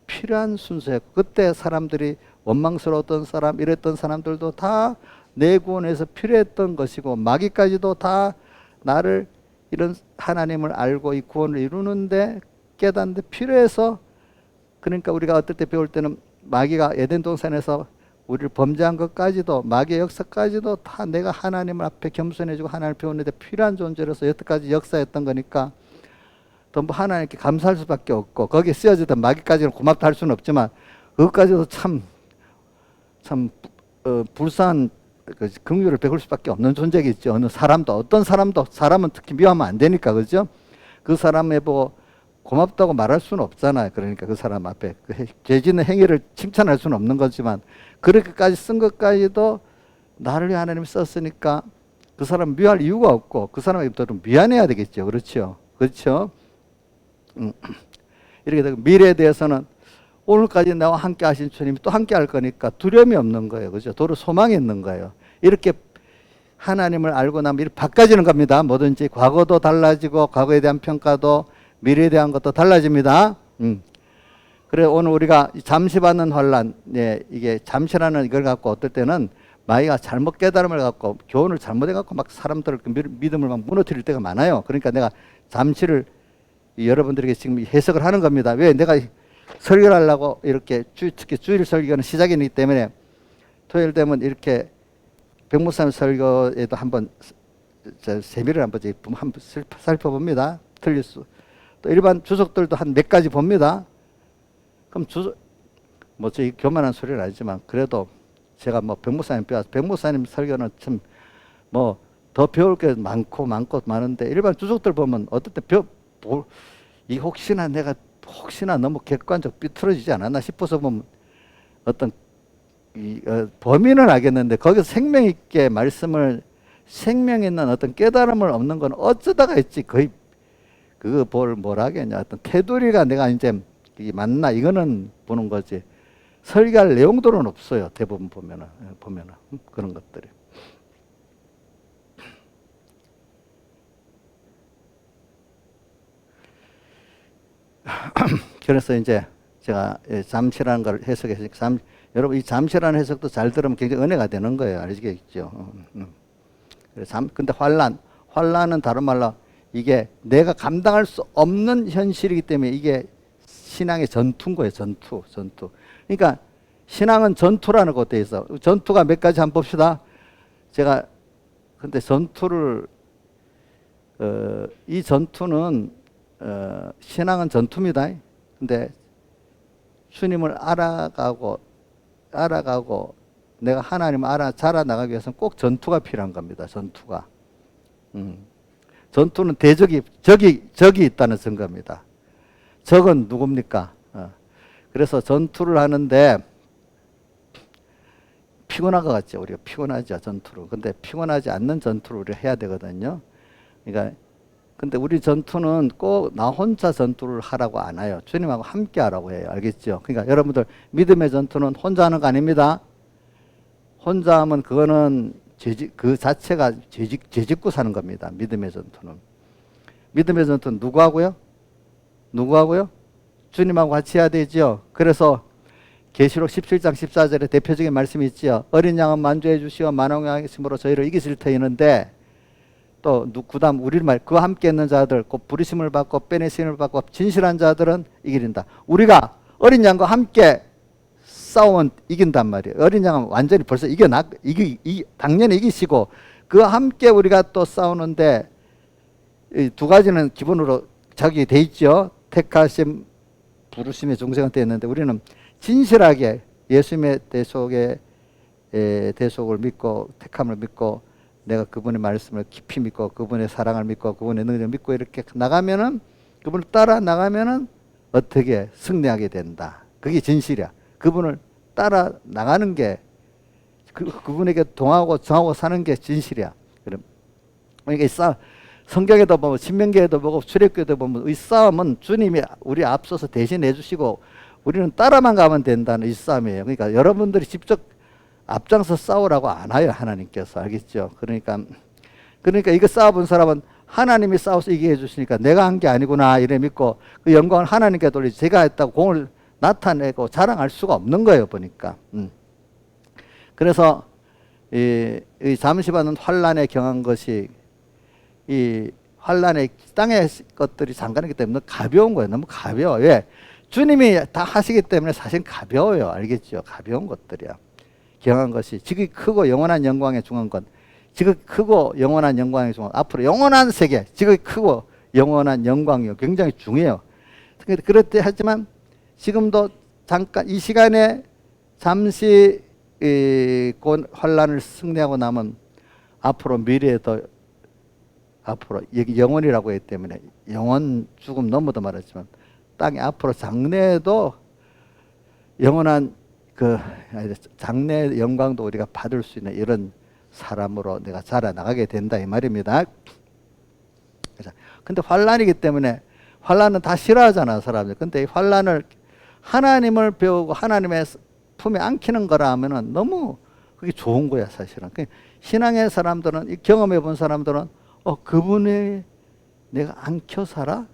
필요한 순서였고, 그때 사람들이 원망스러웠던 사람, 이랬던 사람들도 다 내 구원에서 필요했던 것이고, 마귀까지도 다 나를 이런 하나님을 알고 이 구원을 이루는데 깨닫는데 필요해서, 그러니까 우리가 어떨 때 배울 때는 마귀가 에덴 동산에서 우리를 범죄한 것까지도, 마귀의 역사까지도 다 내가 하나님 앞에 겸손해지고 하나님을 배우는데 필요한 존재로서 여태까지 역사했던 거니까 전부 하나님께 감사할 수밖에 없고, 거기에 쓰여지던 마귀까지는 고맙다 할 수는 없지만 그것까지도 참 불쌍한 긍휼을 베풀 수밖에 없는 존재겠죠. 어떤 사람도 사람은 특히 미워하면 안 되니까, 그죠? 그 사람에 보고 고맙다고 말할 수는 없잖아요. 그러니까 그 사람 앞에 죄 짓는 행위를 칭찬할 수는 없는 거지만 그렇게까지 쓴 것까지도 나를 위해 하나님이 썼으니까 그 사람 미워할 이유가 없고 그 사람에게도 미안해야 되겠죠. 그렇죠? 그렇죠? 이렇게 되고 미래에 대해서는 오늘까지 나와 함께 하신 주님이 또 함께 할 거니까 두려움이 없는 거예요. 그죠? 도로 소망이 있는 거예요. 이렇게 하나님을 알고 나면 이렇게 바꿔지는 겁니다. 뭐든지 과거도 달라지고 과거에 대한 평가도 미래에 대한 것도 달라집니다. 그래 오늘 우리가 잠시 받는 환난, 이게 잠시라는 이걸 갖고 어떨 때는 마귀가 잘못 깨달음을 갖고 교훈을 잘못해 갖고 막 사람들을 믿음을 막 무너뜨릴 때가 많아요. 그러니까 내가 잠시를 여러분들에게 지금 해석을 하는 겁니다. 왜? 내가 설교를 하려고 이렇게 특히 주일 설교는 시작이기 때문에 토요일 되면 이렇게 백목사님 설교에도 한번 세미를 한번 살펴봅니다. 틀릴 수. 또 일반 주석들도 한 몇 가지 봅니다. 그럼 저희 교만한 소리는 아니지만 그래도 제가 뭐 백목사님 설교는 참 뭐 더 배울 게 많은데 일반 주석들 보면 어떨 때 혹시나 너무 객관적 삐뚤어지지 않았나 싶어서 보면 어떤 범인은 알겠는데 거기서 생명 있게 말씀을 생명 있는 어떤 깨달음을 없는 건 어쩌다가 있지. 거의 그거 뭐라 하겠냐, 어떤 테두리가 내가 이제 맞나 이거는 보는 거지. 설계할 내용들은 없어요. 대부분 보면은 그런 것들이. 그래서 이제 제가 잠시라는 걸 해석했으니까 여러분 이 잠시라는 해석도 잘 들으면 굉장히 은혜가 되는 거예요. 아시겠죠? 근데 환란은 다른 말로 이게 내가 감당할 수 없는 현실이기 때문에 이게 신앙의 전투인 거예요. 전투. 그러니까 신앙은 전투라는 것도 있어. 전투가 몇 가지 한번 봅시다. 제가 근데 전투를 이 전투는 신앙은 전투입니다. 근데 주님을 알아가고 내가 하나님을 자라나가기 위해서는 꼭 전투가 필요한 겁니다. 전투가. 전투는 적이 있다는 증거입니다. 적은 누굽니까? 그래서 전투를 하는데 피곤한 것 같죠. 우리가 피곤하죠. 전투로. 근데 피곤하지 않는 전투를 우리가 해야 되거든요. 그러니까 근데 우리 전투는 꼭 나 혼자 전투를 하라고 안 해요. 주님하고 함께 하라고 해요. 알겠죠? 그러니까 여러분들 믿음의 전투는 혼자 하는 거 아닙니다. 혼자 하면 그거는 그 자체가 죄짓고 사는 겁니다. 믿음의 전투는. 믿음의 전투는 누구하고요? 주님하고 같이 해야 되죠. 그래서 계시록 17장 14절에 대표적인 말씀이 있죠. 어린 양은 만주해 주시어 만왕왕이심으로 저희를 이기실 터이는데 또 그다음 우리 말 그와 함께 있는 자들 곧 부르심을 받고 빼내심을 받고 진실한 자들은 이기린다. 우리가 어린 양과 함께 싸우면 이긴단 말이에요. 어린 양은 완전히 벌써 당연히 이기시고 그와 함께 우리가 또 싸우는데 이 두 가지는 기본으로 자기 돼 있죠. 택하심, 부르심의 종생한테 있는데 우리는 진실하게 예수님의 대속을 믿고 택함을 믿고 내가 그분의 말씀을 깊이 믿고 그분의 사랑을 믿고 그분의 능력을 믿고 이렇게 나가면은 그분을 따라 나가면은 어떻게 승리하게 된다. 그게 진실이야. 그분을 따라 나가는 게 그분에게 동하고 정하고 사는 게 진실이야. 그러니까 성경에도 보면 신명기에도 보고 출애굽기에도 보면 이 싸움은 주님이 우리 앞서서 대신해 주시고 우리는 따라만 가면 된다는 이 싸움이에요. 그러니까 여러분들이 직접 앞장서 싸우라고 안 해요. 하나님께서. 알겠죠? 그러니까 이거 싸워본 사람은 하나님이 싸워서 이기게 해주시니까 내가 한 게 아니구나 이래 믿고 그 영광을 하나님께 돌리지 제가 했다고 공을 나타내고 자랑할 수가 없는 거예요. 보니까. 그래서 이 잠시만은 환란에 경한 것이 이 환란의 땅의 것들이 잠깐이기 때문에 가벼운 거예요. 너무 가벼워. 왜? 주님이 다 하시기 때문에 사실 가벼워요. 알겠죠? 가벼운 것들이야. 경한 것이 지극히 크고 영원한 영광에 중한 것. 지극히 크고 영원한 영광에 중한 것. 앞으로 영원한 세계, 지극히 크고 영원한 영광이요. 굉장히 중요해요. 그렇대 하지만 지금도 잠깐 이 시간에 잠시 환란을 승리하고 나면 앞으로 미래에도 앞으로 여기 영원이라고 했기 때문에 영원 죽음 너무도 말했지만 땅에 앞으로 장래에도 영원한 그 장래 영광도 우리가 받을 수 있는 이런 사람으로 내가 자라나가게 된다 이 말입니다. 근데 환란이기 때문에 환란은 다 싫어하잖아 사람들. 근데 이 환란을 하나님을 배우고 하나님의 품에 안기는 거라 하면은 너무 그게 좋은 거야 사실은. 신앙의 사람들은 이 경험해 본 사람들은 그분이 내가 안겨 살아?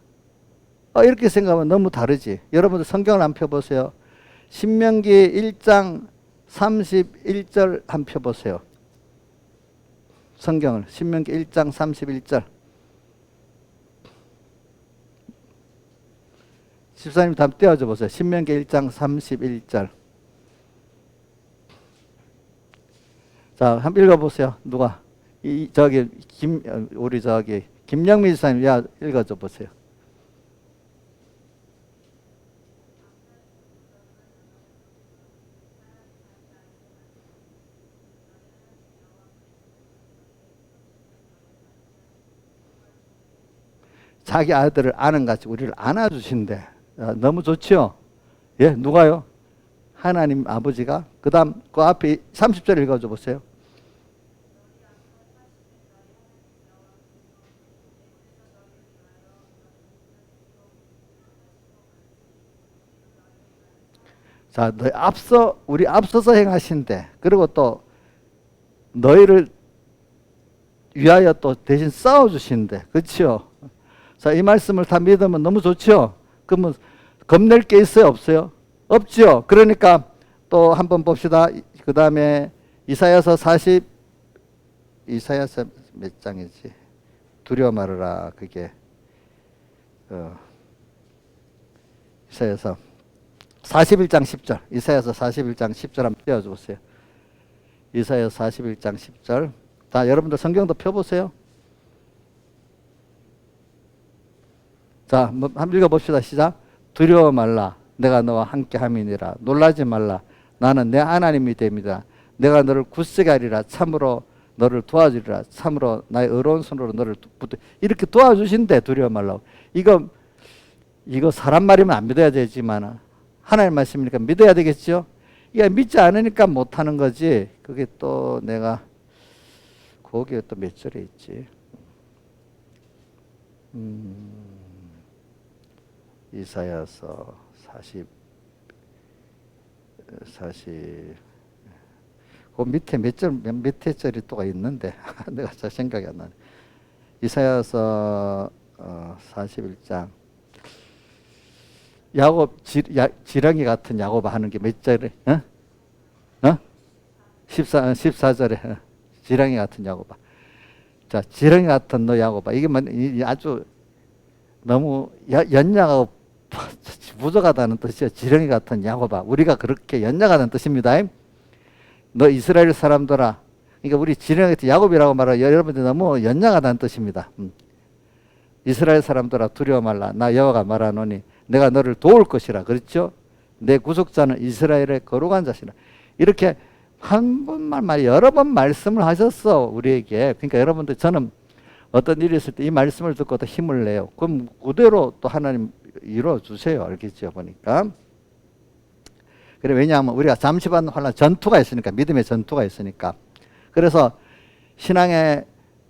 이렇게 생각하면 너무 다르지. 여러분들 성경을 한번 펴보세요. 신명기 1장 31절 한번 펴보세요. 성경을 신명기 1장 31절. 집사님 한번 떼어줘 보세요. 신명기 1장 31절. 자, 한번 읽어보세요. 누가? 우리 김영미 집사님, 읽어줘 보세요. 자기 아들을 아는같이 우리를 안아주신대. 너무 좋죠? 예, 누가요? 하나님 아버지가. 그 다음 그 앞에 30절 읽어줘 보세요. 자, 우리 앞서서 행하신대. 그리고 또 너희를 위하여 또 대신 싸워주신대. 그렇죠? 자, 이 말씀을 다 믿으면 너무 좋죠? 그러면 겁낼 게 있어요? 없어요? 없죠? 그러니까 또 한번 봅시다. 그 다음에 이사야서 몇 장이지? 두려워 말아라. 그게 이사야서 41장 10절. 이사야서 41장 10절 한번 띄워주세요. 이사야서 41장 10절. 다 여러분들 성경도 펴보세요. 자, 한번 읽어봅시다. 시작. 두려워 말라. 내가 너와 함께 함이니라. 놀라지 말라. 나는 내 하나님이 됩니다. 내가 너를 굳세게 하리라. 참으로 너를 도와주리라. 참으로 나의 의로운 손으로 너를 이렇게 도와주신대. 두려워 말라고. 이거 사람 말이면 안 믿어야 되지만 하나님 말씀이니까 믿어야 되겠죠. 이게 믿지 않으니까 못하는 거지. 그게 또 내가 거기에 또 몇 절에 있지. 이사야서 40 그 밑에 밑에 절이 또가 있는데 내가 잘 생각이 안 나네. 이사야서 41장 야곱 지렁이 같은 야곱 하는 게 몇 절에? 14절에 지렁이 같은 야곱아. 자, 지렁이 같은 너 야곱아. 이게 아주 너무 연약하고 부족하다는 뜻이야. 지렁이 같은 야곱아. 우리가 그렇게 연약하다는 뜻입니다. 너 이스라엘 사람들아. 그러니까 우리 지렁이 같은 야곱이라고 말하면 여러분들 너무 연약하다는 뜻입니다. 이스라엘 사람들아 두려워 말라. 나 여호와가 말하노니 내가 너를 도울 것이라. 그렇죠? 내 구속자는 이스라엘의 거룩한 자시라. 이렇게 한 번만 여러 번 말씀을 하셨어 우리에게. 그러니까 여러분들 저는 어떤 일이 있을 때 이 말씀을 듣고 또 힘을 내요. 그럼 그대로 또 하나님 이루어 주세요. 알겠죠? 보니까. 그래 왜냐하면 우리가 잠시반 환란 전투가 있으니까 믿음의 전투가 있으니까. 그래서 신앙의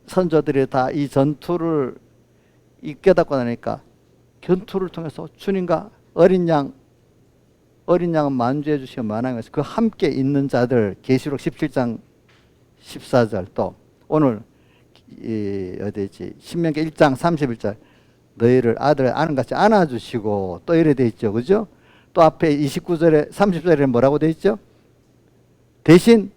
선조들이 다 이 전투를 깨닫고 나니까 전투를 통해서 주님과 어린 양은 만주해 주시고 만왕에서 그 함께 있는 자들 계시록 17장 14절 또 오늘 어디지 신명기 1장 31절 너희를 아들 아는같이 안아주시고 또 이래 돼 있죠. 그죠? 또 앞에 29절에 30절에 뭐라고 돼 있죠? 대신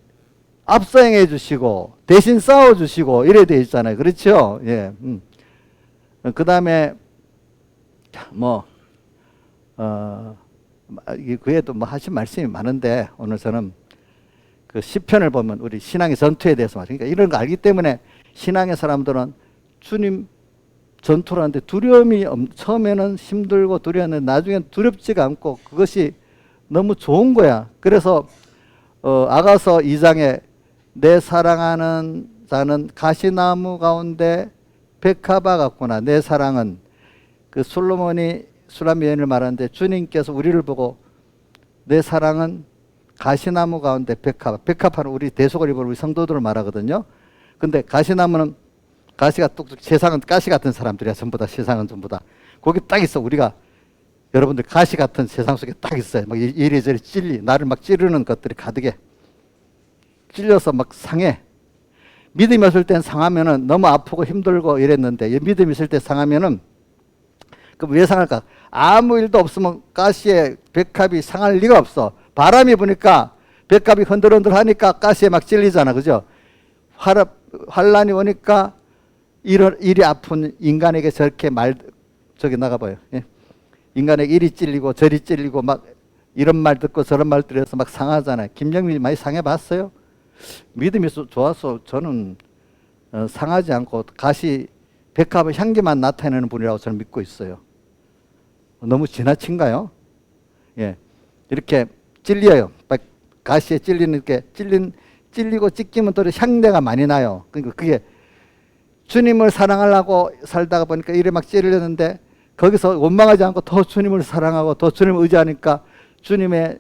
앞서 행해 주시고 대신 싸워 주시고 이래 돼 있잖아요. 그렇죠? 예. 그 다음에 그에도 하신 말씀이 많은데 오늘 저는 그 시편을 보면 우리 신앙의 전투에 대해서 그러니까 이런 거 알기 때문에 신앙의 사람들은 주님 전투를 하는데 두려움이 처음에는 힘들고 두려웠는데 나중엔 두렵지가 않고 그것이 너무 좋은 거야. 그래서 아가서 2장에 내 사랑하는 자는 가시나무 가운데 백합화 같구나. 내 사랑은 그 솔로몬이 수람 여인을 말하는데 주님께서 우리를 보고 내 사랑은 가시나무 가운데 백합화는 우리 대속을 입은 우리 성도들을 말하거든요. 근데 가시나무는 가시가 뚝뚝 세상은 가시 같은 사람들이야. 전부 다 세상은 전부 다 거기 딱 있어. 우리가 여러분들 가시 같은 세상 속에 딱 있어요. 막 이리저리 나를 막 찌르는 것들이 가득해. 찔려서 막 상해. 믿음이 없을 땐 상하면은 너무 아프고 힘들고 이랬는데 믿음이 있을 때 상하면은 그럼 왜 상할까? 아무 일도 없으면 가시에 백합이 상할 리가 없어. 바람이 부니까 백합이 흔들흔들 하니까 가시에 막 찔리잖아. 그죠? 환란이 오니까 일이 아픈 인간에게 저렇게 저기 나가봐요. 예? 인간에게 이리 찔리고 저리 찔리고 막 이런 말 듣고 저런 말 들어서 막 상하잖아요. 김영민이 많이 상해봤어요? 믿음이 좋아서 저는 상하지 않고 가시 백합의 향기만 나타내는 분이라고 저는 믿고 있어요. 너무 지나친가요? 예, 이렇게 찔려요. 가시에 찔리는 게 찔리고 찢기면 또 향내가 많이 나요. 그러니까 그게 주님을 사랑하려고 살다가 보니까 이래 막 찔렸는데 거기서 원망하지 않고 더 주님을 사랑하고 더 주님을 의지하니까 주님의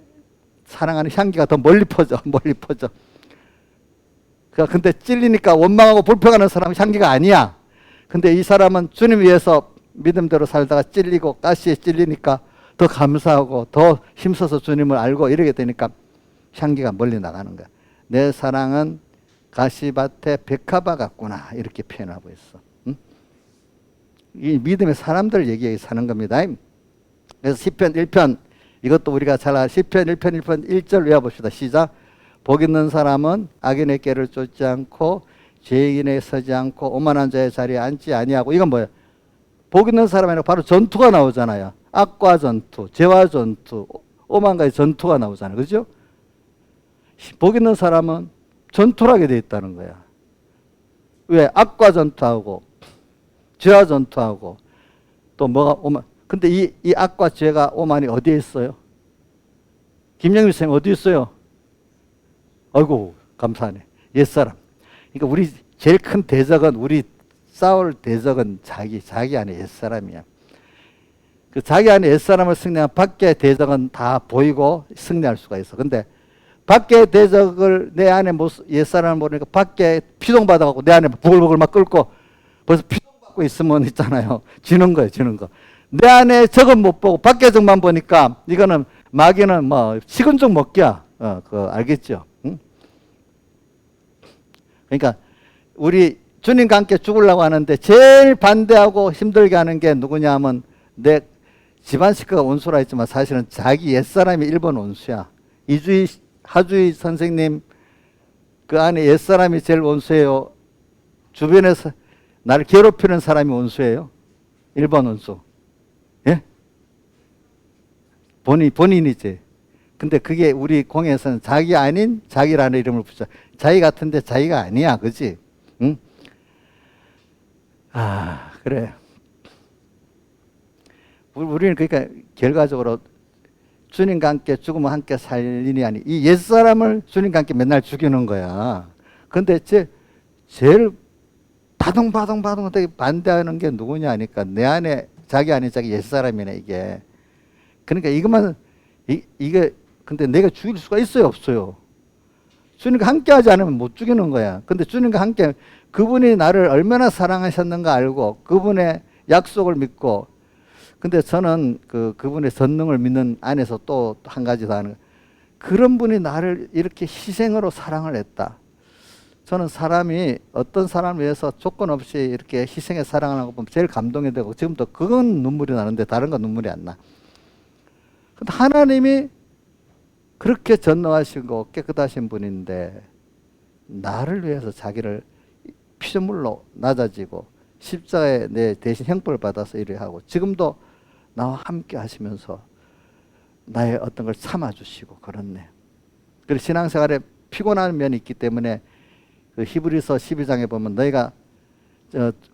사랑하는 향기가 더 멀리 퍼져. 근데 찔리니까 원망하고 불평하는 사람은 향기가 아니야. 근데 이 사람은 주님 위해서 믿음대로 살다가 찔리고 가시에 찔리니까 더 감사하고 더 힘써서 주님을 알고 이러게 되니까 향기가 멀리 나가는 거야. 내 사랑은 가시밭의 백합화 같구나 이렇게 표현하고 있어. 응? 이 믿음의 사람들 얘기에 사는 겁니다. 그래서 시편 1편 이것도 우리가 잘 아는 시편 1편 1편 1절 외워봅시다. 시작. 복 있는 사람은 악인의 길을 쫓지 않고 죄인에 서지 않고 오만한 자의 자리에 앉지 아니하고. 이건 뭐예요? 복 있는 사람에는 바로 전투가 나오잖아요. 악과 전투, 죄와 전투, 오만과의 전투가 나오잖아요. 그렇죠? 복 있는 사람은 전투를 하게 돼 있다는 거야. 왜? 악과 전투하고 죄와 전투하고 또 뭐가 오만. 근데 이 악과 죄가 오만이 어디에 있어요? 김영일 선생님 어디 있어요? 아이고 감사하네. 옛사람. 그러니까 우리 제일 큰 대적은 우리 싸울 대적은 자기 안에 옛사람이야. 그 자기 안에 옛사람을 승리하면 밖의 대적은 다 보이고 승리할 수가 있어. 근데 밖의 대적을 내 안에 옛사람을 모르니까 밖에 피동받아갖고 내 안에 부글부글 막 끓고 벌써 피동받고 있으면 있잖아요. 지는 거예요, 지는 거. 내 안에 적은 못 보고 밖의 적만 보니까 이거는 마귀는 뭐 식은 죽 먹기야. 그거 알겠죠? 응? 그러니까 우리 주님과 함께 죽으려고 하는데 제일 반대하고 힘들게 하는 게 누구냐 하면 내 집안 식구가 원수라 했지만 사실은 자기 옛사람이 1번 원수야. 이주희, 하주희 선생님 그 안에 옛사람이 제일 원수예요. 주변에서 나를 괴롭히는 사람이 원수예요. 1번 원수. 예? 본인이지. 근데 그게 우리 공예에서는 자기 아닌 자기라는 이름을 붙여. 자기 같은데 자기가 아니야. 그지? 응? 아, 그래. 우리는 그러니까 결과적으로 주님과 함께 죽으면 함께 살리니 아니 이 옛사람을 주님과 함께 맨날 죽이는 거야. 근데 제일 바둥바둥 되게 반대하는 게 누구냐 하니까 내 안에 자기 안에 자기 옛사람이네 이게. 그러니까 이것만 이게 근데 내가 죽일 수가 있어요 없어요? 주님과 함께 하지 않으면 못 죽이는 거야. 근데 주님과 함께 그분이 나를 얼마나 사랑하셨는가 알고 그분의 약속을 믿고. 근데 저는 그분의 전능을 믿는 안에서 또 한 가지 더 하는 거예요. 그런 분이 나를 이렇게 희생으로 사랑을 했다. 저는 사람이 어떤 사람을 위해서 조건 없이 이렇게 희생에 사랑하는 거 보면 제일 감동이 되고 지금도 그건 눈물이 나는데 다른 건 눈물이 안 나. 근데 하나님이 그렇게 전능하시고 깨끗하신 분인데 나를 위해서 자기를 피조물로 낮아지고 십자가에 내 대신 형벌을 받아서 일을 하고 지금도 나와 함께 하시면서 나의 어떤 걸 참아주시고 그렇네. 그리고 신앙생활에 피곤한 면이 있기 때문에 그 히브리서 12장에 보면 너희가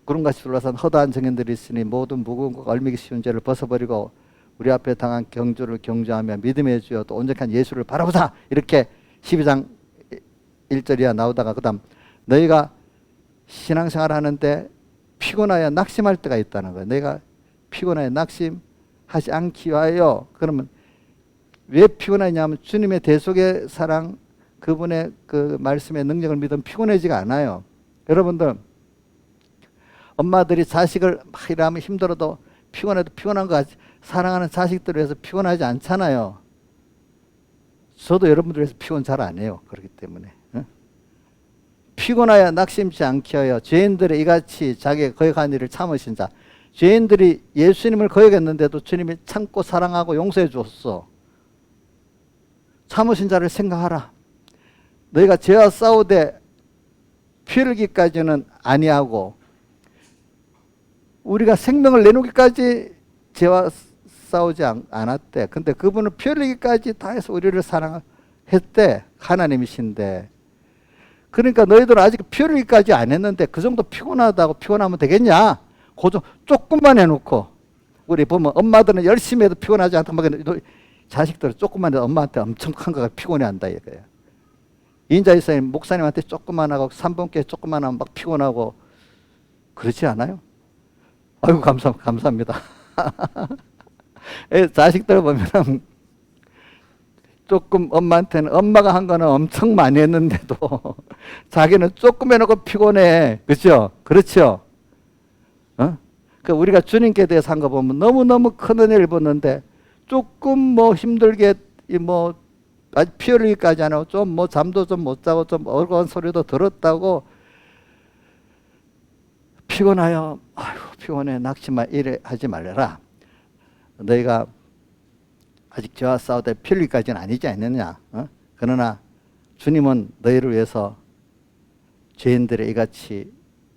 구름같이 둘러싼 허다한 정인들이 있으니 모든 무거운 것과 얼매기 쉬운 죄를 벗어버리고 우리 앞에 당한 경주를 경주하며 믿음의 주여 또 온전한 예수를 바라보자. 이렇게 12장 1절이야 나오다가 그 다음 너희가 신앙생활 하는데 피곤하여 낙심할 때가 있다는 거예요. 내가 피곤하여 낙심하지 않기 위하여. 그러면 왜 피곤하냐면 주님의 대속의 사랑 그분의 그 말씀의 능력을 믿으면 피곤해지가 않아요. 여러분들 엄마들이 자식을 막 일하면 힘들어도 피곤해도 피곤한 거 같이 사랑하는 자식들을 위해서 피곤하지 않잖아요. 저도 여러분들 위해서 피곤 잘 안 해요. 그렇기 때문에. 피곤하여 낙심치 않게 하여 죄인들의 이같이 자기의 거역한 일을 참으신 자. 죄인들이 예수님을 거역했는데도 주님이 참고 사랑하고 용서해 주었어. 참으신 자를 생각하라. 너희가 죄와 싸우되 피 흘리기까지는 아니하고 우리가 생명을 내놓기까지 죄와 싸우지 않았대. 근데 그분은 피 흘리기까지 다 해서 우리를 사랑했대. 하나님이신데. 그러니까 너희들은 아직 피 흘리기까지 안 했는데 그 정도 피곤하다고 피곤하면 되겠냐? 조금만 해놓고. 우리 보면 엄마들은 열심히 해도 피곤하지 않다. 자식들은 조금만 해도 엄마한테 엄청 큰 거가 피곤해한다 이거예요. 인자 이사님 목사님한테 조금만 하고 3번께 조금만 하면 막 피곤하고 그렇지 않아요? 아이고 감사합니다. 자식들 보면은 조금 엄마한테는 엄마가 한 거는 엄청 많이 했는데도 자기는 조금 해놓고 피곤해. 그렇죠? 그렇죠? 그러니까 우리가 주님께 대해서 한 거 보면 너무너무 큰 은혜를 받는데 조금 뭐 힘들게 뭐 아직 피 흘리기까지 안 하고 좀 뭐 잠도 좀 못 자고 좀 어려운 소리도 들었다고 피곤하여 아유 피곤해 낙심만 이래 하지 말래라. 너희가 아직 저와 싸우되 피 흘리기까지는 아니지 않느냐. 그러나 주님은 너희를 위해서 죄인들의 이같이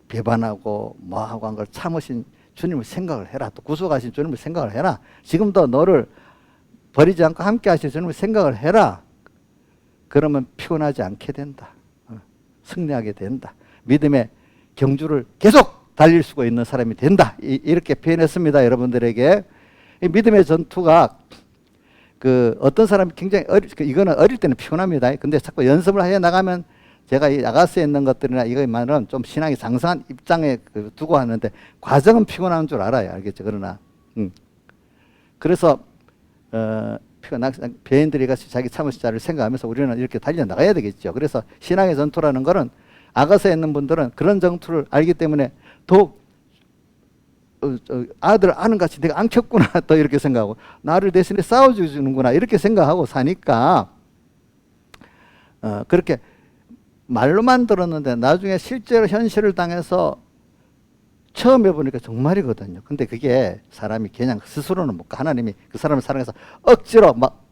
배반하고 뭐하고 한 걸 참으신 주님을 생각을 해라. 또 구속하신 주님을 생각을 해라. 지금도 너를 버리지 않고 함께 하신 주님을 생각을 해라. 그러면 피곤하지 않게 된다. 승리하게 된다. 믿음의 경주를 계속 달릴 수가 있는 사람이 된다. 이렇게 표현했습니다. 여러분들에게. 이 믿음의 전투가 그 어떤 사람이 굉장히 이거는 어릴 때는 피곤합니다. 근데 자꾸 연습을 해 나가면 제가 이 아가스에 있는 것들이나 이거만은 좀 신앙이 장성한 입장에 두고 하는데 과정은 피곤한 줄 알아요. 알겠죠? 그러나 그래서 배인들이 같이 자기 참으신 자를 생각하면서 우리는 이렇게 달려나가야 되겠죠. 그래서 신앙의 전투라는 거는 아가서에 있는 분들은 그런 전투를 알기 때문에 더 아들 아는 같이 내가 안 켰구나 또 이렇게 생각하고 나를 대신에 싸워주는구나 이렇게 생각하고 사니까 그렇게 말로만 들었는데 나중에 실제로 현실을 당해서 처음 해보니까 정말이거든요. 근데 그게 사람이 그냥 스스로는 못 가. 하나님이 그 사람을 사랑해서 억지로 막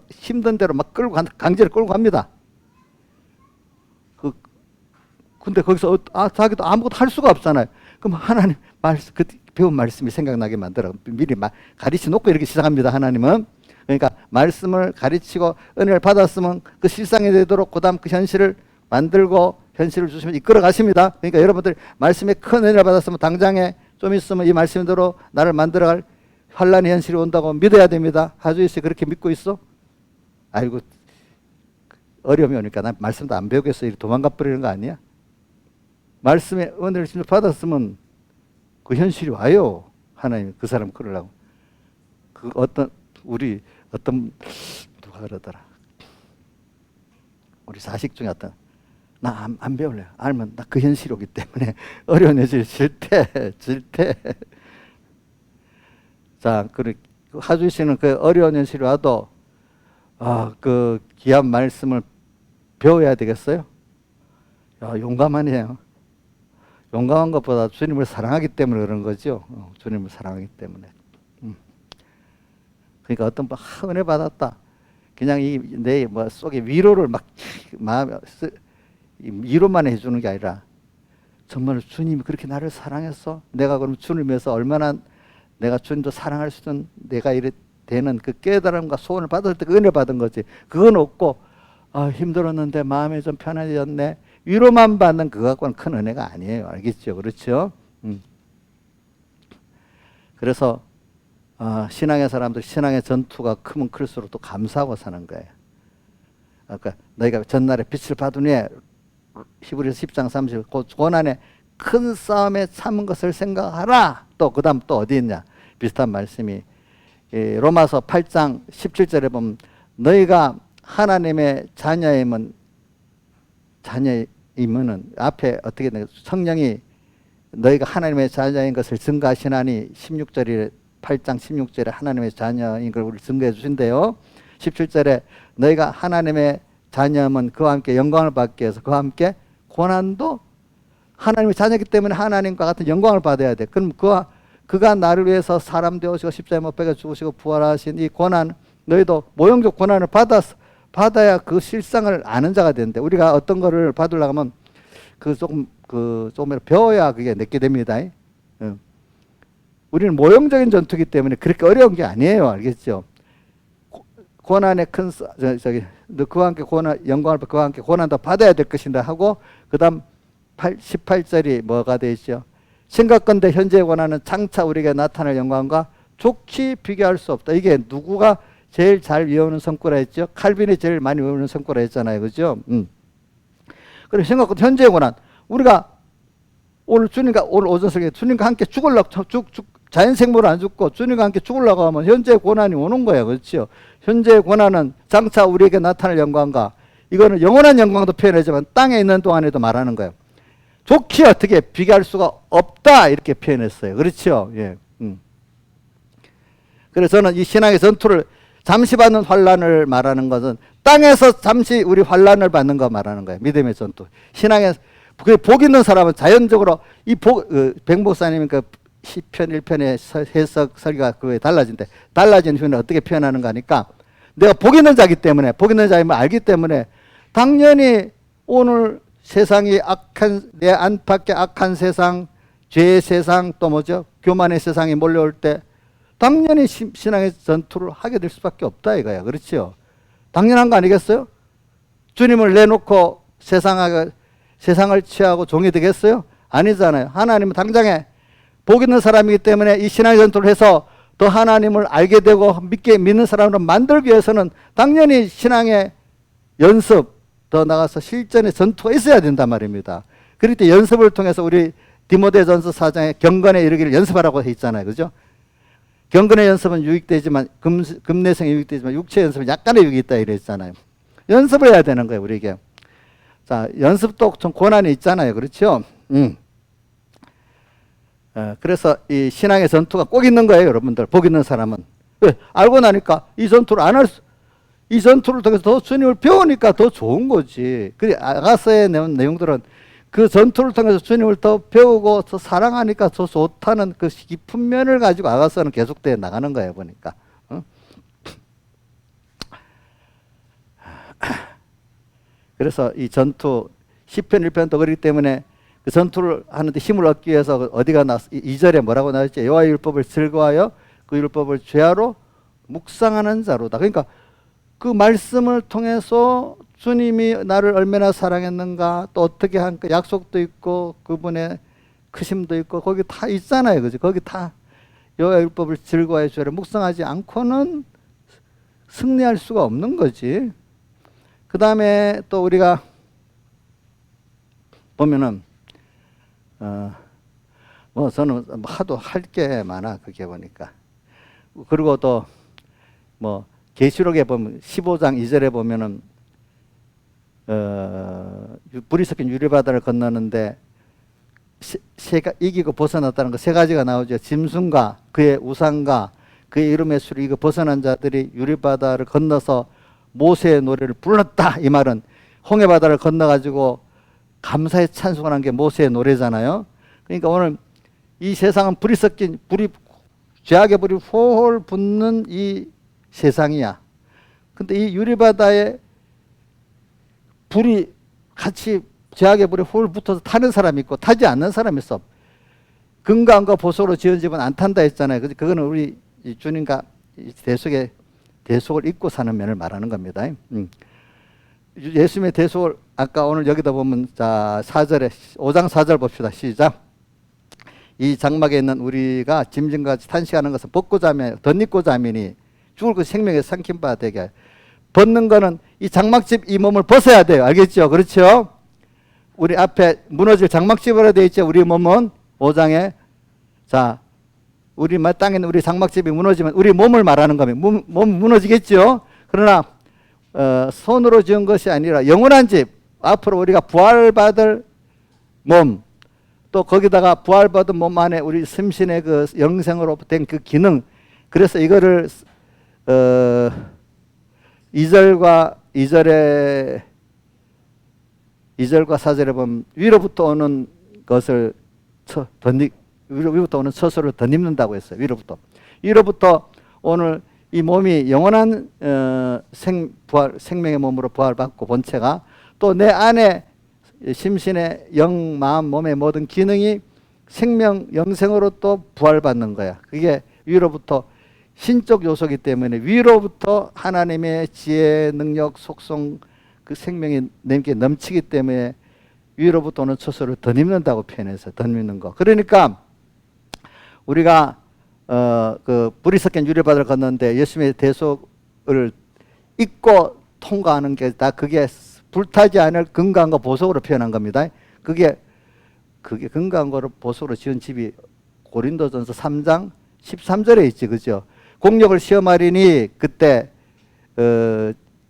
힘든 대로 막 끌고 강제로 끌고 갑니다. 근데 거기서 자기도 아무것도 할 수가 없잖아요. 그럼 하나님 말씀, 그 배운 말씀이 생각나게 만들어 미리 가르치 놓고 이렇게 시작합니다. 하나님은. 그러니까 말씀을 가르치고 은혜를 받았으면 그 실상이 되도록 그다음 그 현실을 만들고 현실을 주시면 이끌어 가십니다. 그러니까 여러분들 말씀에 큰 은혜를 받았으면 당장에 좀 있으면 이 말씀대로 나를 만들어갈 환란의 현실이 온다고 믿어야 됩니다. 하주희 씨 그렇게 믿고 있어? 아이고 어려움이 오니까 난 말씀도 안 배우겠어 이렇게 도망가 버리는 거 아니야? 말씀에 은혜를 진짜 받았으면 그 현실이 와요. 하나님 그 사람 끌으려고. 그 어떤 누가 그러더라. 우리 자식 중에 어떤 나 안 배울래요. 알면 나 그 현실이 오기 때문에 어려운 현실 질때. 자, 하주희 씨는 그 어려운 현실이 와도 그 귀한 말씀을 배워야 되겠어요? 야, 용감하네요. 용감한 것보다 주님을 사랑하기 때문에 그런 거죠. 주님을 사랑하기 때문에. 그러니까 어떤 분 은혜 받았다. 그냥 내 속에 위로를 막 마음에 위로만 해주는 게 아니라 정말 주님이 그렇게 나를 사랑했어. 내가 그럼 주님에서 얼마나 내가 주님도 사랑할 수 있는 내가 이래 되는 그 깨달음과 소원을 받을 때 그 은혜 받은 거지. 그건 없고 힘들었는데 마음이 좀 편해졌네. 위로만 받는 그거 갖고는 큰 은혜가 아니에요. 알겠죠? 그렇죠? 그래서 신앙의 사람들 신앙의 전투가 크면 클수록 또 감사하고 사는 거예요. 그러니까 너희가 전날에 빛을 받으니 히브리서 10장 30 고난의 큰 싸움에 참은 것을 생각하라. 또 그 다음 또 어디 있냐 비슷한 말씀이 로마서 8장 17절에 보면 너희가 하나님의 자녀이면은 앞에 어떻게 되나 성령이 너희가 하나님의 자녀인 것을 증거하시나니 8장 16절에 하나님의 자녀인 걸 우리 증거해 주신대요. 17절에 너희가 하나님의 자녀면 그와 함께 영광을 받기 위해서 그와 함께 고난도 하나님의 자녀이기 때문에 하나님과 같은 영광을 받아야 돼. 그럼 그가 나를 위해서 사람 되오시고 십자가에 못 박혀 죽으시고 부활하신 이 고난 너희도 모형적 고난을 받아야 그 실상을 아는 자가 되는데 우리가 어떤 거를 받으려고 하면 조금 배워야 그게 내게 됩니다. 우리는 모형적인 전투이기 때문에 그렇게 어려운 게 아니에요. 알겠죠? 고난의 그와 함께 영광을 그와 함께 고난도 받아야 될 것인다 하고 그 다음 18절이 뭐가 되어 있죠? 생각건대 현재의 고난은 장차 우리에게 나타날 영광과 좋게 비교할 수 없다. 이게 누구가 제일 잘 외우는 성구라 했죠? 칼빈이 제일 많이 외우는 성구라 했잖아요. 그죠? 그리고 생각건대 현재의 고난 우리가 오늘 오전 설교 주님과 함께 죽으려고 자연생물은 안 죽고 주님과 함께 죽으려고 하면 현재의 고난이 오는 거예요. 그렇죠? 현재의 고난은 장차 우리에게 나타날 영광과 이거는 영원한 영광도 표현하지만 땅에 있는 동안에도 말하는 거예요. 좋게 어떻게 비교할 수가 없다 이렇게 표현했어요. 그렇죠? 예. 그래서 저는 이 신앙의 전투를 잠시 받는 환란을 말하는 것은 땅에서 잠시 우리 환란을 받는 거 말하는 거예요. 믿음의 전투. 신앙의 그 복 있는 사람은 자연적으로 이 백목사님 그 시편 1편의 해석 설교가 그거에 달라지는 표현을 어떻게 표현하는가 하니까 내가 복 있는 자기 때문에 복 있는 자임을 알기 때문에 당연히 오늘 세상이 악한 내 안팎의 악한 세상, 죄의 세상 또 뭐죠? 교만의 세상이 몰려올 때 당연히 신앙의 전투를 하게 될 수밖에 없다 이거야. 그렇죠? 당연한 거 아니겠어요? 주님을 내놓고 세상을 취하고 종이 되겠어요? 아니잖아요. 하나님은 당장에 복 있는 사람이기 때문에 이 신앙의 전투를 해서 더 하나님을 알게 되고 믿는 사람으로 만들기 위해서는 당연히 신앙의 연습, 더 나가서 실전의 전투가 있어야 된단 말입니다. 그럴 때 연습을 통해서 우리 디모데전서 4장에 경건에 이르기를 연습하라고 해 있잖아요. 그죠? 경건의 연습은 유익되지만 금내성이 유익되지만 육체 연습은 약간의 유익이 있다 이랬잖아요. 연습을 해야 되는 거예요, 우리에게. 자, 연습도 좀 고난이 있잖아요. 그렇죠? 그래서 이 신앙의 전투가 꼭 있는 거예요, 여러분들. 복 있는 사람은. 왜? 알고 나니까 이 전투를 통해서 더 주님을 배우니까 더 좋은 거지. 그래, 아가서의 내용들은 그 전투를 통해서 주님을 더 배우고 더 사랑하니까 더 좋다는 그 깊은 면을 가지고 아가서는 계속되어 나가는 거예요, 보니까. 그래서 이 전투, 시편 1편도 그렇기 때문에 그 전투를 하는데 힘을 얻기 위해서 어디가 2절에 뭐라고 나왔지? 여호와의 율법을 즐거워하여 그 율법을 죄하로 묵상하는 자로다. 그러니까 그 말씀을 통해서 주님이 나를 얼마나 사랑했는가, 또 어떻게 한 그 약속도 있고 그분의 크심도 있고 거기 다 있잖아요. 그죠? 거기 다 여호와의 율법을 즐거워해 주라 묵상하지 않고는 승리할 수가 없는 거지. 그 다음에 또 우리가 보면은 뭐 저는 하도 할 게 많아 그게 보니까. 그리고 또 뭐 계시록에 보면 15장 2절에 보면은 불이 섞인 유리바다를 건너는데 이기고 벗어났다는 거 세 가지가 나오죠. 짐승과 그의 우상과 그의 이름의 수를 이기고 벗어난 자들이 유리바다를 건너서 모세의 노래를 불렀다. 이 말은 홍해바다를 건너가지고 감사의 찬송을 한 게 모세의 노래잖아요. 그러니까 오늘 이 세상은 불이 섞인 죄악의 불이 홀 붙는 이 세상이야. 근데 이 유리바다에 불이 같이 죄악의 불이 홀 붙어서 타는 사람이 있고 타지 않는 사람이 있어. 금강과 보석으로 지은 집은 안 탄다 했잖아요. 그거는 우리 주님과 대속을 잊고 사는 면을 말하는 겁니다. 예수님의 대속을 아까 오늘 여기다 보면 자 4절에 5장 4절 봅시다. 시작. 이 장막에 있는 우리가 짐승같이 탄식하는 것은 벗고 자면 덧입고 자면이 죽을 그 생명에 삼킨 바 되게. 벗는 거는 이 장막집 이 몸을 벗어야 돼요. 알겠죠? 그렇죠? 우리 앞에 무너질 장막집으로 되어 있죠. 우리 몸은 5장에 자 우리 땅에 있는 우리 장막집이 무너지면 우리 몸을 말하는 겁니다. 몸 무너지겠죠? 그러나 손으로 지은 것이 아니라 영원한 집, 앞으로 우리가 부활받을 몸, 또 거기다가 부활받은 몸 안에 우리 심신의 그 영생으로 된 그 기능. 그래서 이거를 2절과 4절에 보면 위로부터 오는 것을 위로부터 오는 처소를 덧입는다고 했어요. 위로부터 오늘 이 몸이 영원한 생명의 몸으로 부활받고 본체가 또 내 안에 심신의 영, 마음, 몸의 모든 기능이 생명, 영생으로 또 부활받는 거야. 그게 위로부터 신적 요소이기 때문에 위로부터 하나님의 지혜, 능력, 속성, 그 생명이 내게 넘치기 때문에 위로부터 오는 처소를 덧입는다고 표현해서 덧입는 거. 그러니까 우리가 그 불이 섞인 유리바다를 건너는데 예수님의 대속을 잊고 통과하는 게 다 그게 불타지 않을 금강과 보석으로 표현한 겁니다. 그게 금강과 보석으로 지은 집이 고린도전서 3장 13절에 있지, 그죠? 공력을 시험하리니 그때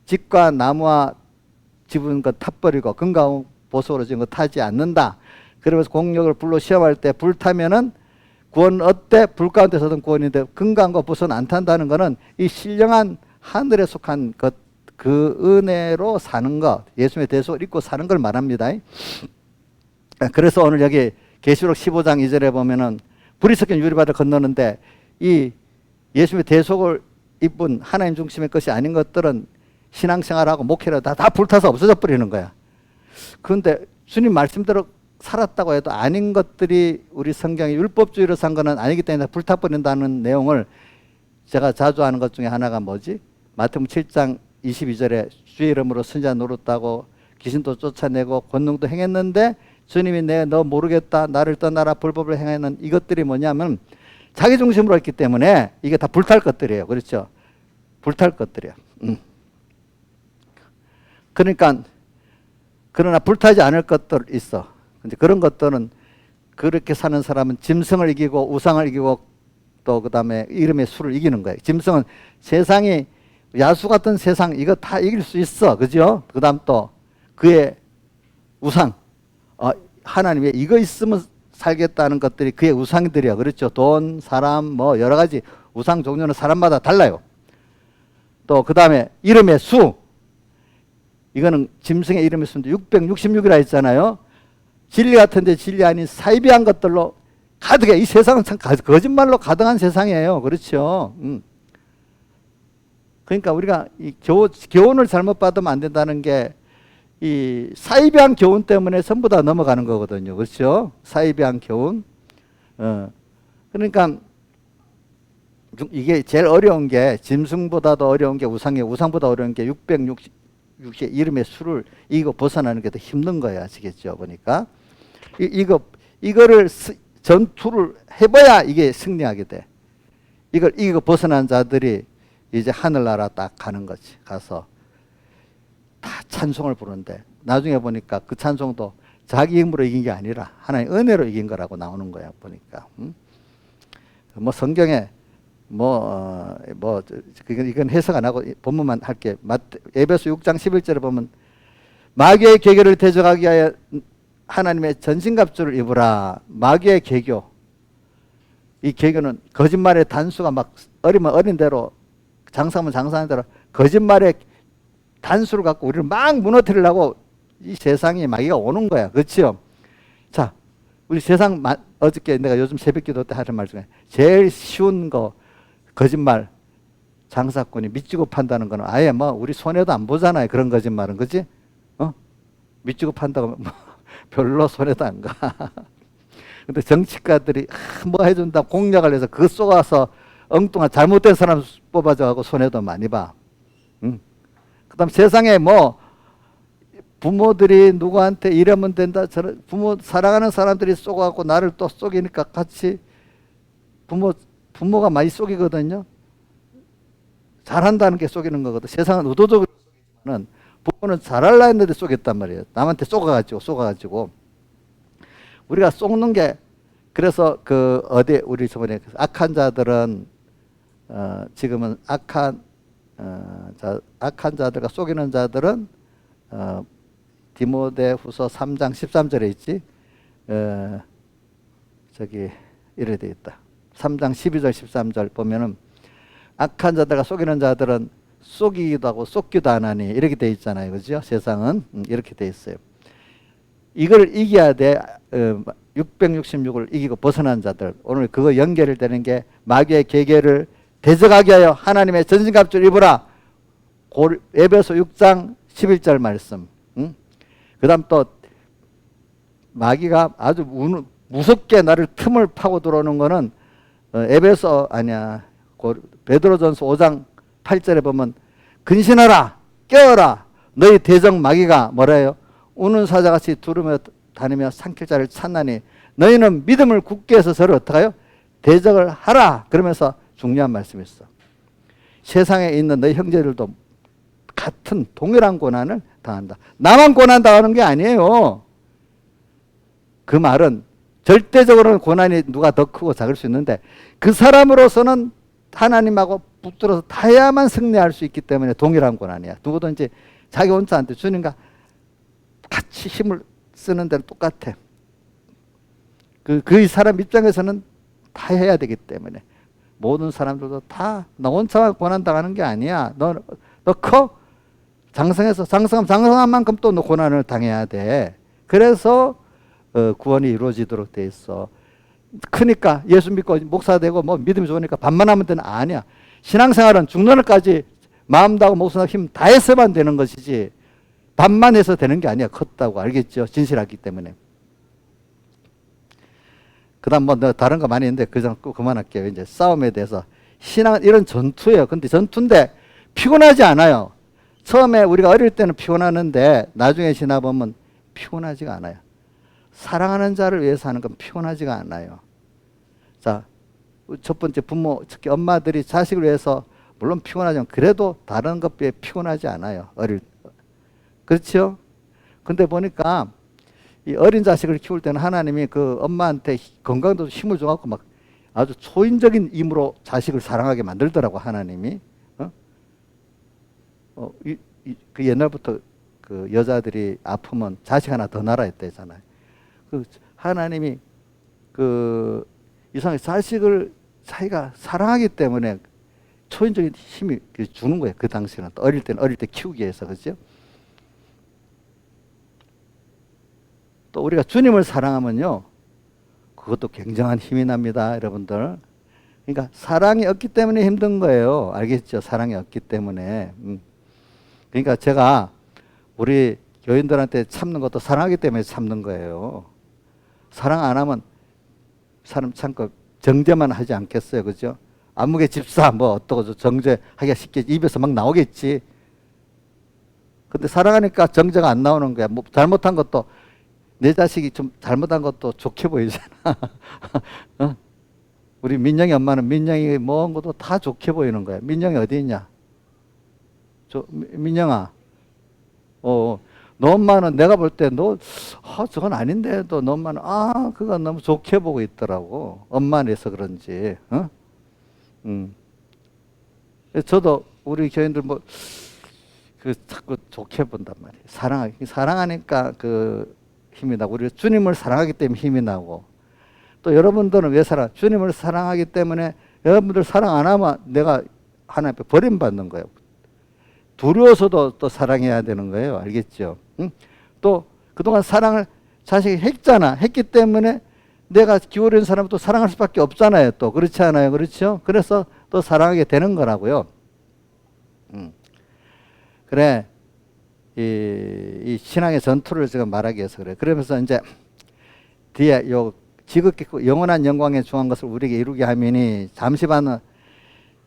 집과 나무와 집은 것 탑버리고 금강 보석으로 지은 거 타지 않는다. 그러면서 공력을 불로 시험할 때 불타면은 구원 어때? 불 가운데서든 구원인데 금강과 부선 안 탄다는 것은 이 신령한 하늘에 속한 것, 그 은혜로 사는 것, 예수님의 대속을 입고 사는 걸 말합니다. 그래서 오늘 여기 계시록 15장 2절에 보면은 불이 섞인 유리바다를 건너는데 이 예수님의 대속을 입은 하나님 중심의 것이 아닌 것들은 신앙생활하고 목회를 다 불타서 없어져 버리는 거야. 그런데 주님 말씀대로 살았다고 해도 아닌 것들이 우리 성경이 율법주의로 산 거는 아니기 때문에 불타버린다는 내용을 제가 자주 하는 것 중에 하나가 뭐지? 마태복음 7장 22절에 주의 이름으로 선지자 노릇하고 귀신도 쫓아내고 권능도 행했는데 주님이 너 모르겠다 나를 떠나라 불법을 행하는 이것들이 뭐냐면 자기 중심으로 했기 때문에 이게 다 불탈 것들이에요. 그렇죠? 불탈 것들이야. 그러니까 그러나 불타지 않을 것들 있어. 근데 그런 것들은 그렇게 사는 사람은 짐승을 이기고 우상을 이기고 또 그다음에 이름의 수를 이기는 거예요. 짐승은 세상이 야수 같은 세상 이거 다 이길 수 있어. 그죠? 그다음 또 그의 우상. 하나님의 이거 있으면 살겠다는 것들이 그의 우상들이야. 그렇죠? 돈, 사람 뭐 여러 가지 우상 종류는 사람마다 달라요. 또 그다음에 이름의 수. 이거는 짐승의 이름의 수인데 666이라 했잖아요. 진리 같은데 진리 아닌 사이비한 것들로 가득해. 이 세상은 참 거짓말로 가득한 세상이에요. 그렇죠? 그러니까 우리가 이 교훈을 잘못 받으면 안 된다는 게 이 사이비한 교훈 때문에 전부 다 넘어가는 거거든요. 그렇죠? 사이비한 교훈. 그러니까 이게 제일 어려운 게 짐승보다도 어려운 게 우상보다 어려운 게 666의 이름의 수를 이거 벗어나는 게 더 힘든 거야. 아시겠죠? 보니까 이거를 전투를 해봐야 이게 승리하게 돼. 이거 벗어난 자들이 이제 하늘나라 딱 가는 거지. 가서 다 찬송을 부르는데 나중에 보니까 그 찬송도 자기 힘으로 이긴 게 아니라 하나님 은혜로 이긴 거라고 나오는 거야. 보니까 뭐 성경에 이건 해석 안 하고 본문만 할게. 에베소 6장 11절에 보면 마귀의 계교를 대적하기 위하여 하나님의 전신갑주를 입으라. 마귀의 계교. 이 계교는 거짓말의 단수가 막 어리면 어린 대로 장사하면 장사하는 대로 거짓말의 단수를 갖고 우리를 막 무너뜨리려고 이 세상에 마귀가 오는 거야. 그렇죠? 자, 우리 세상 어저께 내가 요즘 새벽기도 때 하는 말 중에 제일 쉬운 거 거짓말 장사꾼이 밑지고 판다는 거는 아예 뭐 우리 손해도 안 보잖아요. 그런 거짓말은. 그렇지? 밑지고 판다고 별로 손해도 안 가. 근데 정치가들이 뭐 해준다 공약을 해서 그거 쏘아서 엉뚱한 잘못된 사람 뽑아줘가지고 손해도 많이 봐. 그 다음 세상에 뭐 부모들이 누구한테 이러면 된다 부모 사랑하는 사람들이 쏘가고 나를 또 쏘기니까 같이 부모가 많이 쏘기거든요. 잘한다는 게 쏘기는 거거든. 세상은 의도적으로 쏘기지만은 부모는 잘하려 했는데 쏘겠단 말이에요. 남한테 쏘가가지고 우리가 쏘는 게 그래서 우리 저번에 악한 자들은 지금은 악한 자들과 속이는 자들은 디모데후서 3장 13절에 있지. 이래 돼 있다. 3장 12절 13절 보면은 악한 자들과 속이는 자들은 속이기도 하고 속기도 안 하니 이렇게 돼 있잖아요. 그죠? 세상은 이렇게 돼 있어요. 이걸 이겨야 돼. 666을 이기고 벗어난 자들. 오늘 그거 연결되는 게 마귀의 계계를 대적하게 하여 하나님의 전신갑주를 입으라. 에베소 6장 11절 말씀. 그 다음 또 마귀가 아주 무섭게 나를 틈을 파고 들어오는 거는 베드로전서 5장 8절에 보면 근신하라 깨어라 너희 대적 마귀가 뭐래요? 우는 사자같이 두루며 다니며 삼킬 자를 찾나니 너희는 믿음을 굳게 해서 저를 어떡하요? 대적을 하라. 그러면서 중요한 말씀이 있어. 세상에 있는 너희 형제들도 같은 동일한 고난을 당한다. 나만 고난 당하는 게 아니에요. 그 말은 절대적으로는 고난이 누가 더 크고 작을 수 있는데 그 사람으로서는 하나님하고 붙들어서 타야만 승리할 수 있기 때문에 동일한 고난이야. 누구든지 자기 혼자한테 주님과 같이 힘을 쓰는 데는 똑같아. 그 사람 입장에서는 다 해야 되기 때문에 모든 사람들도 다 너 혼자만 고난당하는 게 아니야. 너 커? 장성한 만큼 또 너 고난을 당해야 돼. 그래서 구원이 이루어지도록 돼 있어. 크니까 예수 믿고 목사 되고 뭐 믿음이 좋으니까 반만 하면 되는 아니야. 신앙생활은 죽는 날까지 마음 다하고 목숨 다하고 힘 다해서만 되는 것이지 반만 해서 되는 게 아니야. 컸다고 알겠죠? 진실하기 때문에. 그 다음 뭐 다른 거 많이 있는데 그냥 그만할게요. 이제 싸움에 대해서. 신앙은 이런 전투예요. 근데 전투인데 피곤하지 않아요. 처음에 우리가 어릴 때는 피곤하는데 나중에 지나 보면 피곤하지가 않아요. 사랑하는 자를 위해서 하는 건 피곤하지가 않아요. 자, 첫 번째 부모, 특히 엄마들이 자식을 위해서 물론 피곤하지만 그래도 다른 것 비해 피곤하지 않아요. 그렇죠? 근데 보니까 이 어린 자식을 키울 때는 하나님이 그 엄마한테 건강도 힘을 줘갖고 막 아주 초인적인 힘으로 자식을 사랑하게 만들더라고, 하나님이. 그 옛날부터 그 여자들이 아프면 자식 하나 더 낳아야 되잖아요. 그 하나님이 그 이상하게 자식을 자기가 사랑하기 때문에 초인적인 힘이 주는 거예요. 그 당시에는 또 어릴 때 키우기 위해서. 그죠? 또 우리가 주님을 사랑하면요, 그것도 굉장한 힘이 납니다, 여러분들. 그러니까 사랑이 없기 때문에 힘든 거예요. 알겠죠? 사랑이 없기 때문에. 그러니까 제가 우리 교인들한테 참는 것도 사랑하기 때문에 참는 거예요. 사랑 안 하면 사람 참고 정죄만 하지 않겠어요, 그죠? 안무개 집사 뭐 어떠고 정죄하기가 쉽게 입에서 막 나오겠지. 근데 사랑하니까 정죄가 안 나오는 거야. 뭐 잘못한 것도 내 자식이 좀 잘못한 것도 좋게 보이잖아. 우리 민영이 엄마는 민영이 뭐한 것도 다 좋게 보이는 거야. 민영이 어디 있냐? 민영아, 너 엄마는 내가 볼 때 저건 아닌데, 너 엄마는, 그건 너무 좋게 보고 있더라고. 엄마라서 그런지, 저도 우리 교인들 자꾸 좋게 본단 말이에요. 사랑하니까 힘이 나고, 우리 주님을 사랑하기 때문에 힘이 나고, 또 여러분들은 왜 주님을 사랑하기 때문에 여러분들 사랑 안 하면 내가 하나님 앞에 버림받는 거예요. 두려워서도 또 사랑해야 되는 거예요. 알겠죠? 또 그동안 사랑을 자식이 했기 때문에 내가 기울인 사람을 또 사랑할 수밖에 없잖아요. 또 그렇지 않아요? 그렇죠? 그래서 또 사랑하게 되는 거라고요. 그래, 이 신앙의 전투를 제가 말하기 위해서 그래요. 그러면서 이제 뒤에 지극히 영원한 영광에 중한 것을 우리에게 이루게 하미니 잠시 반은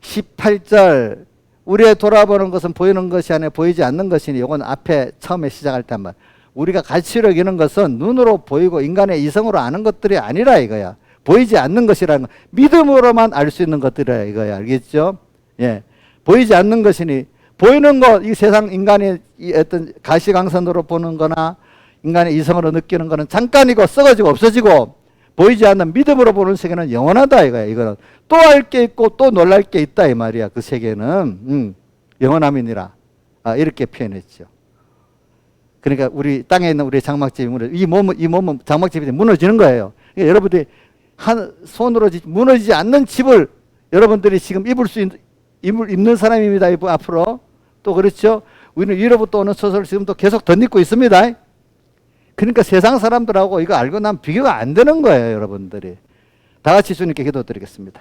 18절 우리의 돌아보는 것은 보이는 것이 아니라 보이지 않는 것이니, 이건 앞에 처음에 시작할 때 한번 우리가 가치를 여기는 것은 눈으로 보이고 인간의 이성으로 아는 것들이 아니라 이거야. 보이지 않는 것이라는 거, 믿음으로만 알 수 있는 것들이라 이거야. 알겠죠? 예, 보이지 않는 것이니, 보이는 것, 이 세상 인간의 어떤 가시광선으로 보는 거나 인간의 이성으로 느끼는 거는 잠깐이고 썩어지고 없어지고, 보이지 않는 믿음으로 보는 세계는 영원하다 이거야. 이거는 또 알 게 있고 또 놀랄 게 있다 이 말이야. 그 세계는 영원함이니라. 이렇게 표현했죠. 그러니까 우리 땅에 있는 우리 장막집이 이 몸은 장막집이 무너지는 거예요. 그러니까 여러분들이 손으로 무너지지 않는 집을 여러분들이 지금 입는 사람입니다. 앞으로 또 그렇죠. 우리는 위로부터 오는 소설을 지금도 계속 덧입고 있습니다. 그러니까 세상 사람들하고 이거 알고 나면 비교가 안 되는 거예요, 여러분들이. 다 같이 주님께 기도드리겠습니다.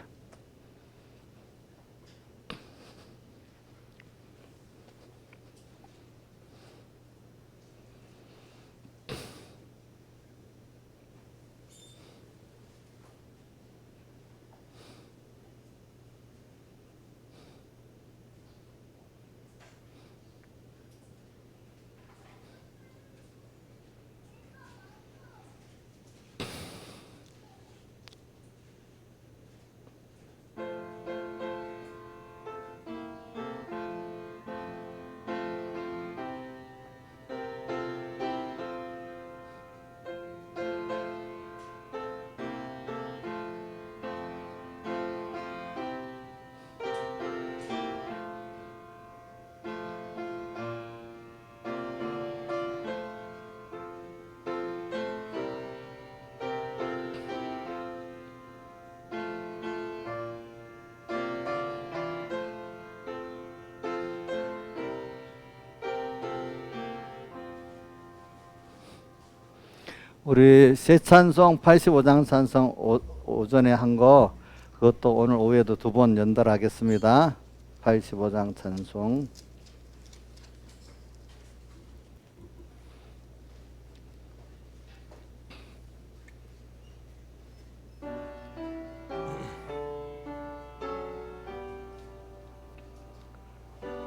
우리 새 찬송 85장 찬송 오전에 한 거 그것도 오늘 오후에도 두 번 연달하겠습니다. 85장 찬송.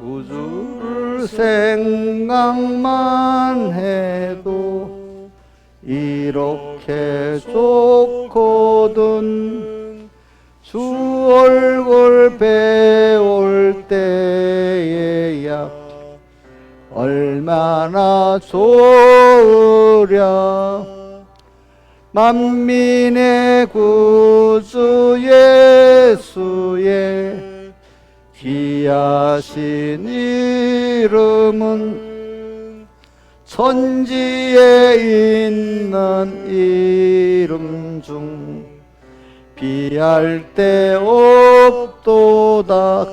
구주를 생각만 해도 이렇게 좋거든. 주 얼굴 배울 때에야 얼마나 좋으랴. 만민의 구주 예수의 귀하신 이름은 천지에 있는 이름 중 비할 데 없도다.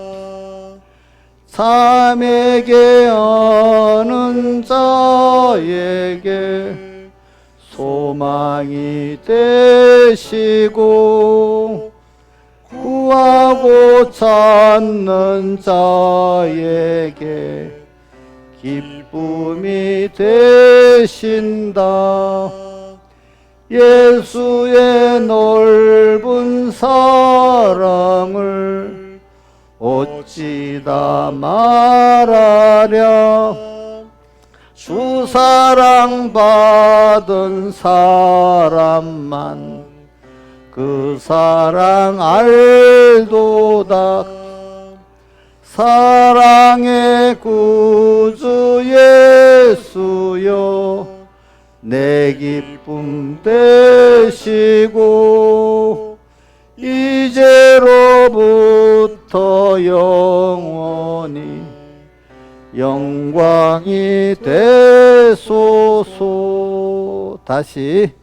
참에게 아는 자에게 소망이 되시고 구하고 찾는 자에게 기쁨이 되신다. 예수의 넓은 사랑을 어찌 다 말하랴. 주 사랑 받은 사람만 그 사랑 알도다. 사랑의 구주 예수여 내 기쁨 되시고 이제로부터 영원히 영광이 되소서. 다시.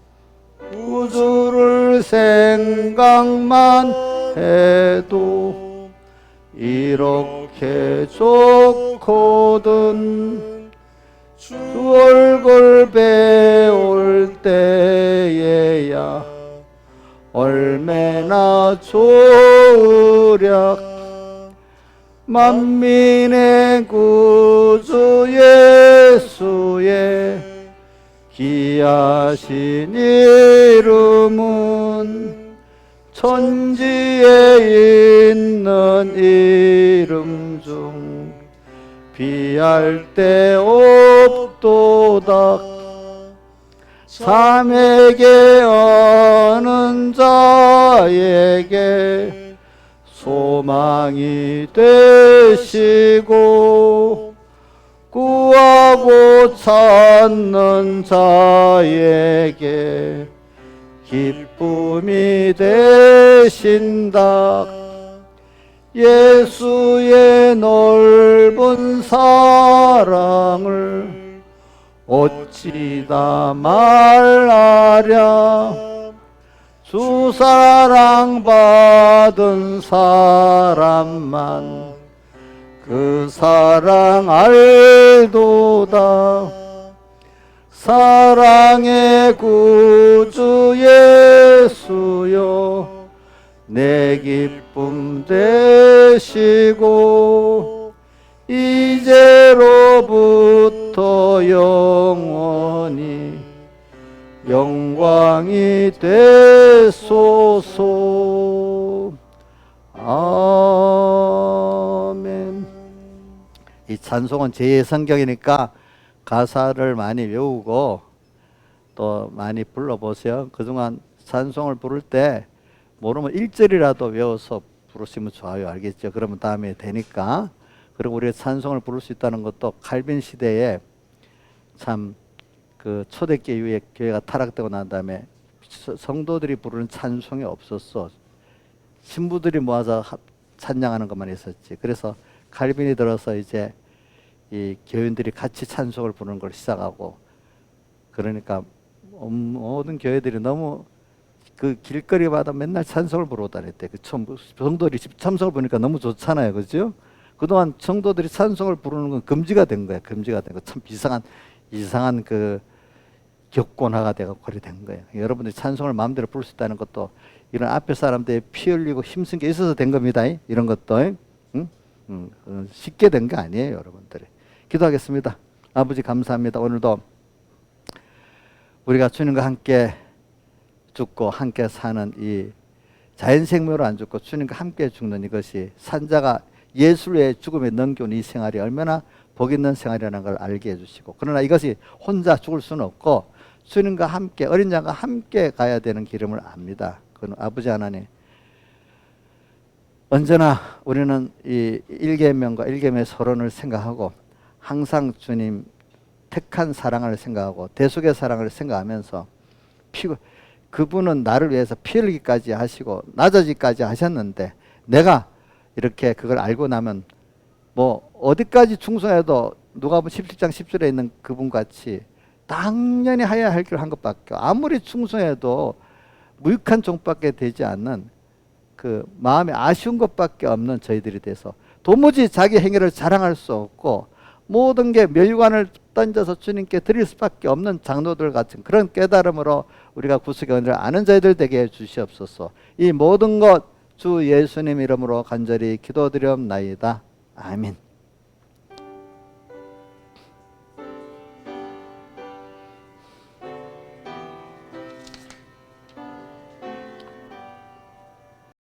구주를 생각만 해도 이렇게 좋거든. 주 얼굴 배울 때에야 얼마나 좋으랴. 만민의 구주 예수의 귀하신 이름은 천지에 있는 이름 중 비할 데 없도다. 참에게 아는 자에게 소망이 되시고 구하고 찾는 자에게 기쁨이 되신다. 예수의 넓은 사랑을 어찌 다 말하랴. 주 사랑 받은 사람만 그 사랑 알도다. 사랑의 구주 예수여 내 기쁨 되시고 이제로부터 영원히 영광이 되소서. 아멘. 이 찬송은 제 성경이니까 가사를 많이 외우고 또 많이 불러보세요. 그동안 찬송을 부를 때 모르면 1절이라도 외워서 부르시면 좋아요. 알겠죠? 그러면 다음에 되니까. 그리고 우리가 찬송을 부를 수 있다는 것도 칼빈 시대에 참 그 초대교회 이후에 교회가 타락되고 난 다음에 성도들이 부르는 찬송이 없었어. 신부들이 모아서 찬양하는 것만 있었지. 그래서 칼빈이 들어서 이제 이 교인들이 같이 찬송을 부르는 걸 시작하고, 그러니까 모든 교회들이 너무 그 길거리마다 맨날 찬송을 부르고 다녔대. 그 성도들이 찬송을 부르니까 너무 좋잖아요, 그죠? 그동안 성도들이 찬송을 부르는 건 금지가 된 거야. 금지가 된 거. 참 이상한 그 격고나가 되고 그래 된 거예요. 여러분들이 찬송을 마음대로 부를 수 있다는 것도 이런 앞에 사람들이 피 흘리고 힘쓴 게 있어서 된 겁니다. 이런 것도 쉽게 된 게 아니에요, 여러분들이. 기도하겠습니다. 아버지 감사합니다. 오늘도 우리가 주님과 함께 죽고 함께 사는 이 자연생명으로 안 죽고 주님과 함께 죽는 이것이 산자가 예수의 죽음에 넘겨온 이 생활이 얼마나 복 있는 생활이라는 걸 알게 해주시고, 그러나 이것이 혼자 죽을 수는 없고 주님과 함께 어린 양과 함께 가야 되는 길임을 압니다. 그건 아버지 하나님, 언제나 우리는 이 일계명과 일계명의 서론을 생각하고 항상 주님 택한 사랑을 생각하고 대속의 사랑을 생각하면서 그분은 나를 위해서 피 흘리기까지 하시고 낮아지기까지 하셨는데 내가 이렇게 그걸 알고 나면 뭐 어디까지 충성해도 누가복음 17장 10절에 있는 그분같이 당연히 해야 할 길을 한 것밖에, 아무리 충성해도 무익한 종밖에 되지 않는 그 마음에 아쉬운 것밖에 없는 저희들이 돼서 도무지 자기 행위를 자랑할 수 없고 모든 게 멸관을 던져서 주님께 드릴 수밖에 없는 장로들 같은 그런 깨달음으로 우리가 구속의 은혜를 아는 자들 되게 해 주시옵소서. 이 모든 것 주 예수님 이름으로 간절히 기도드리옵나이다. 아멘.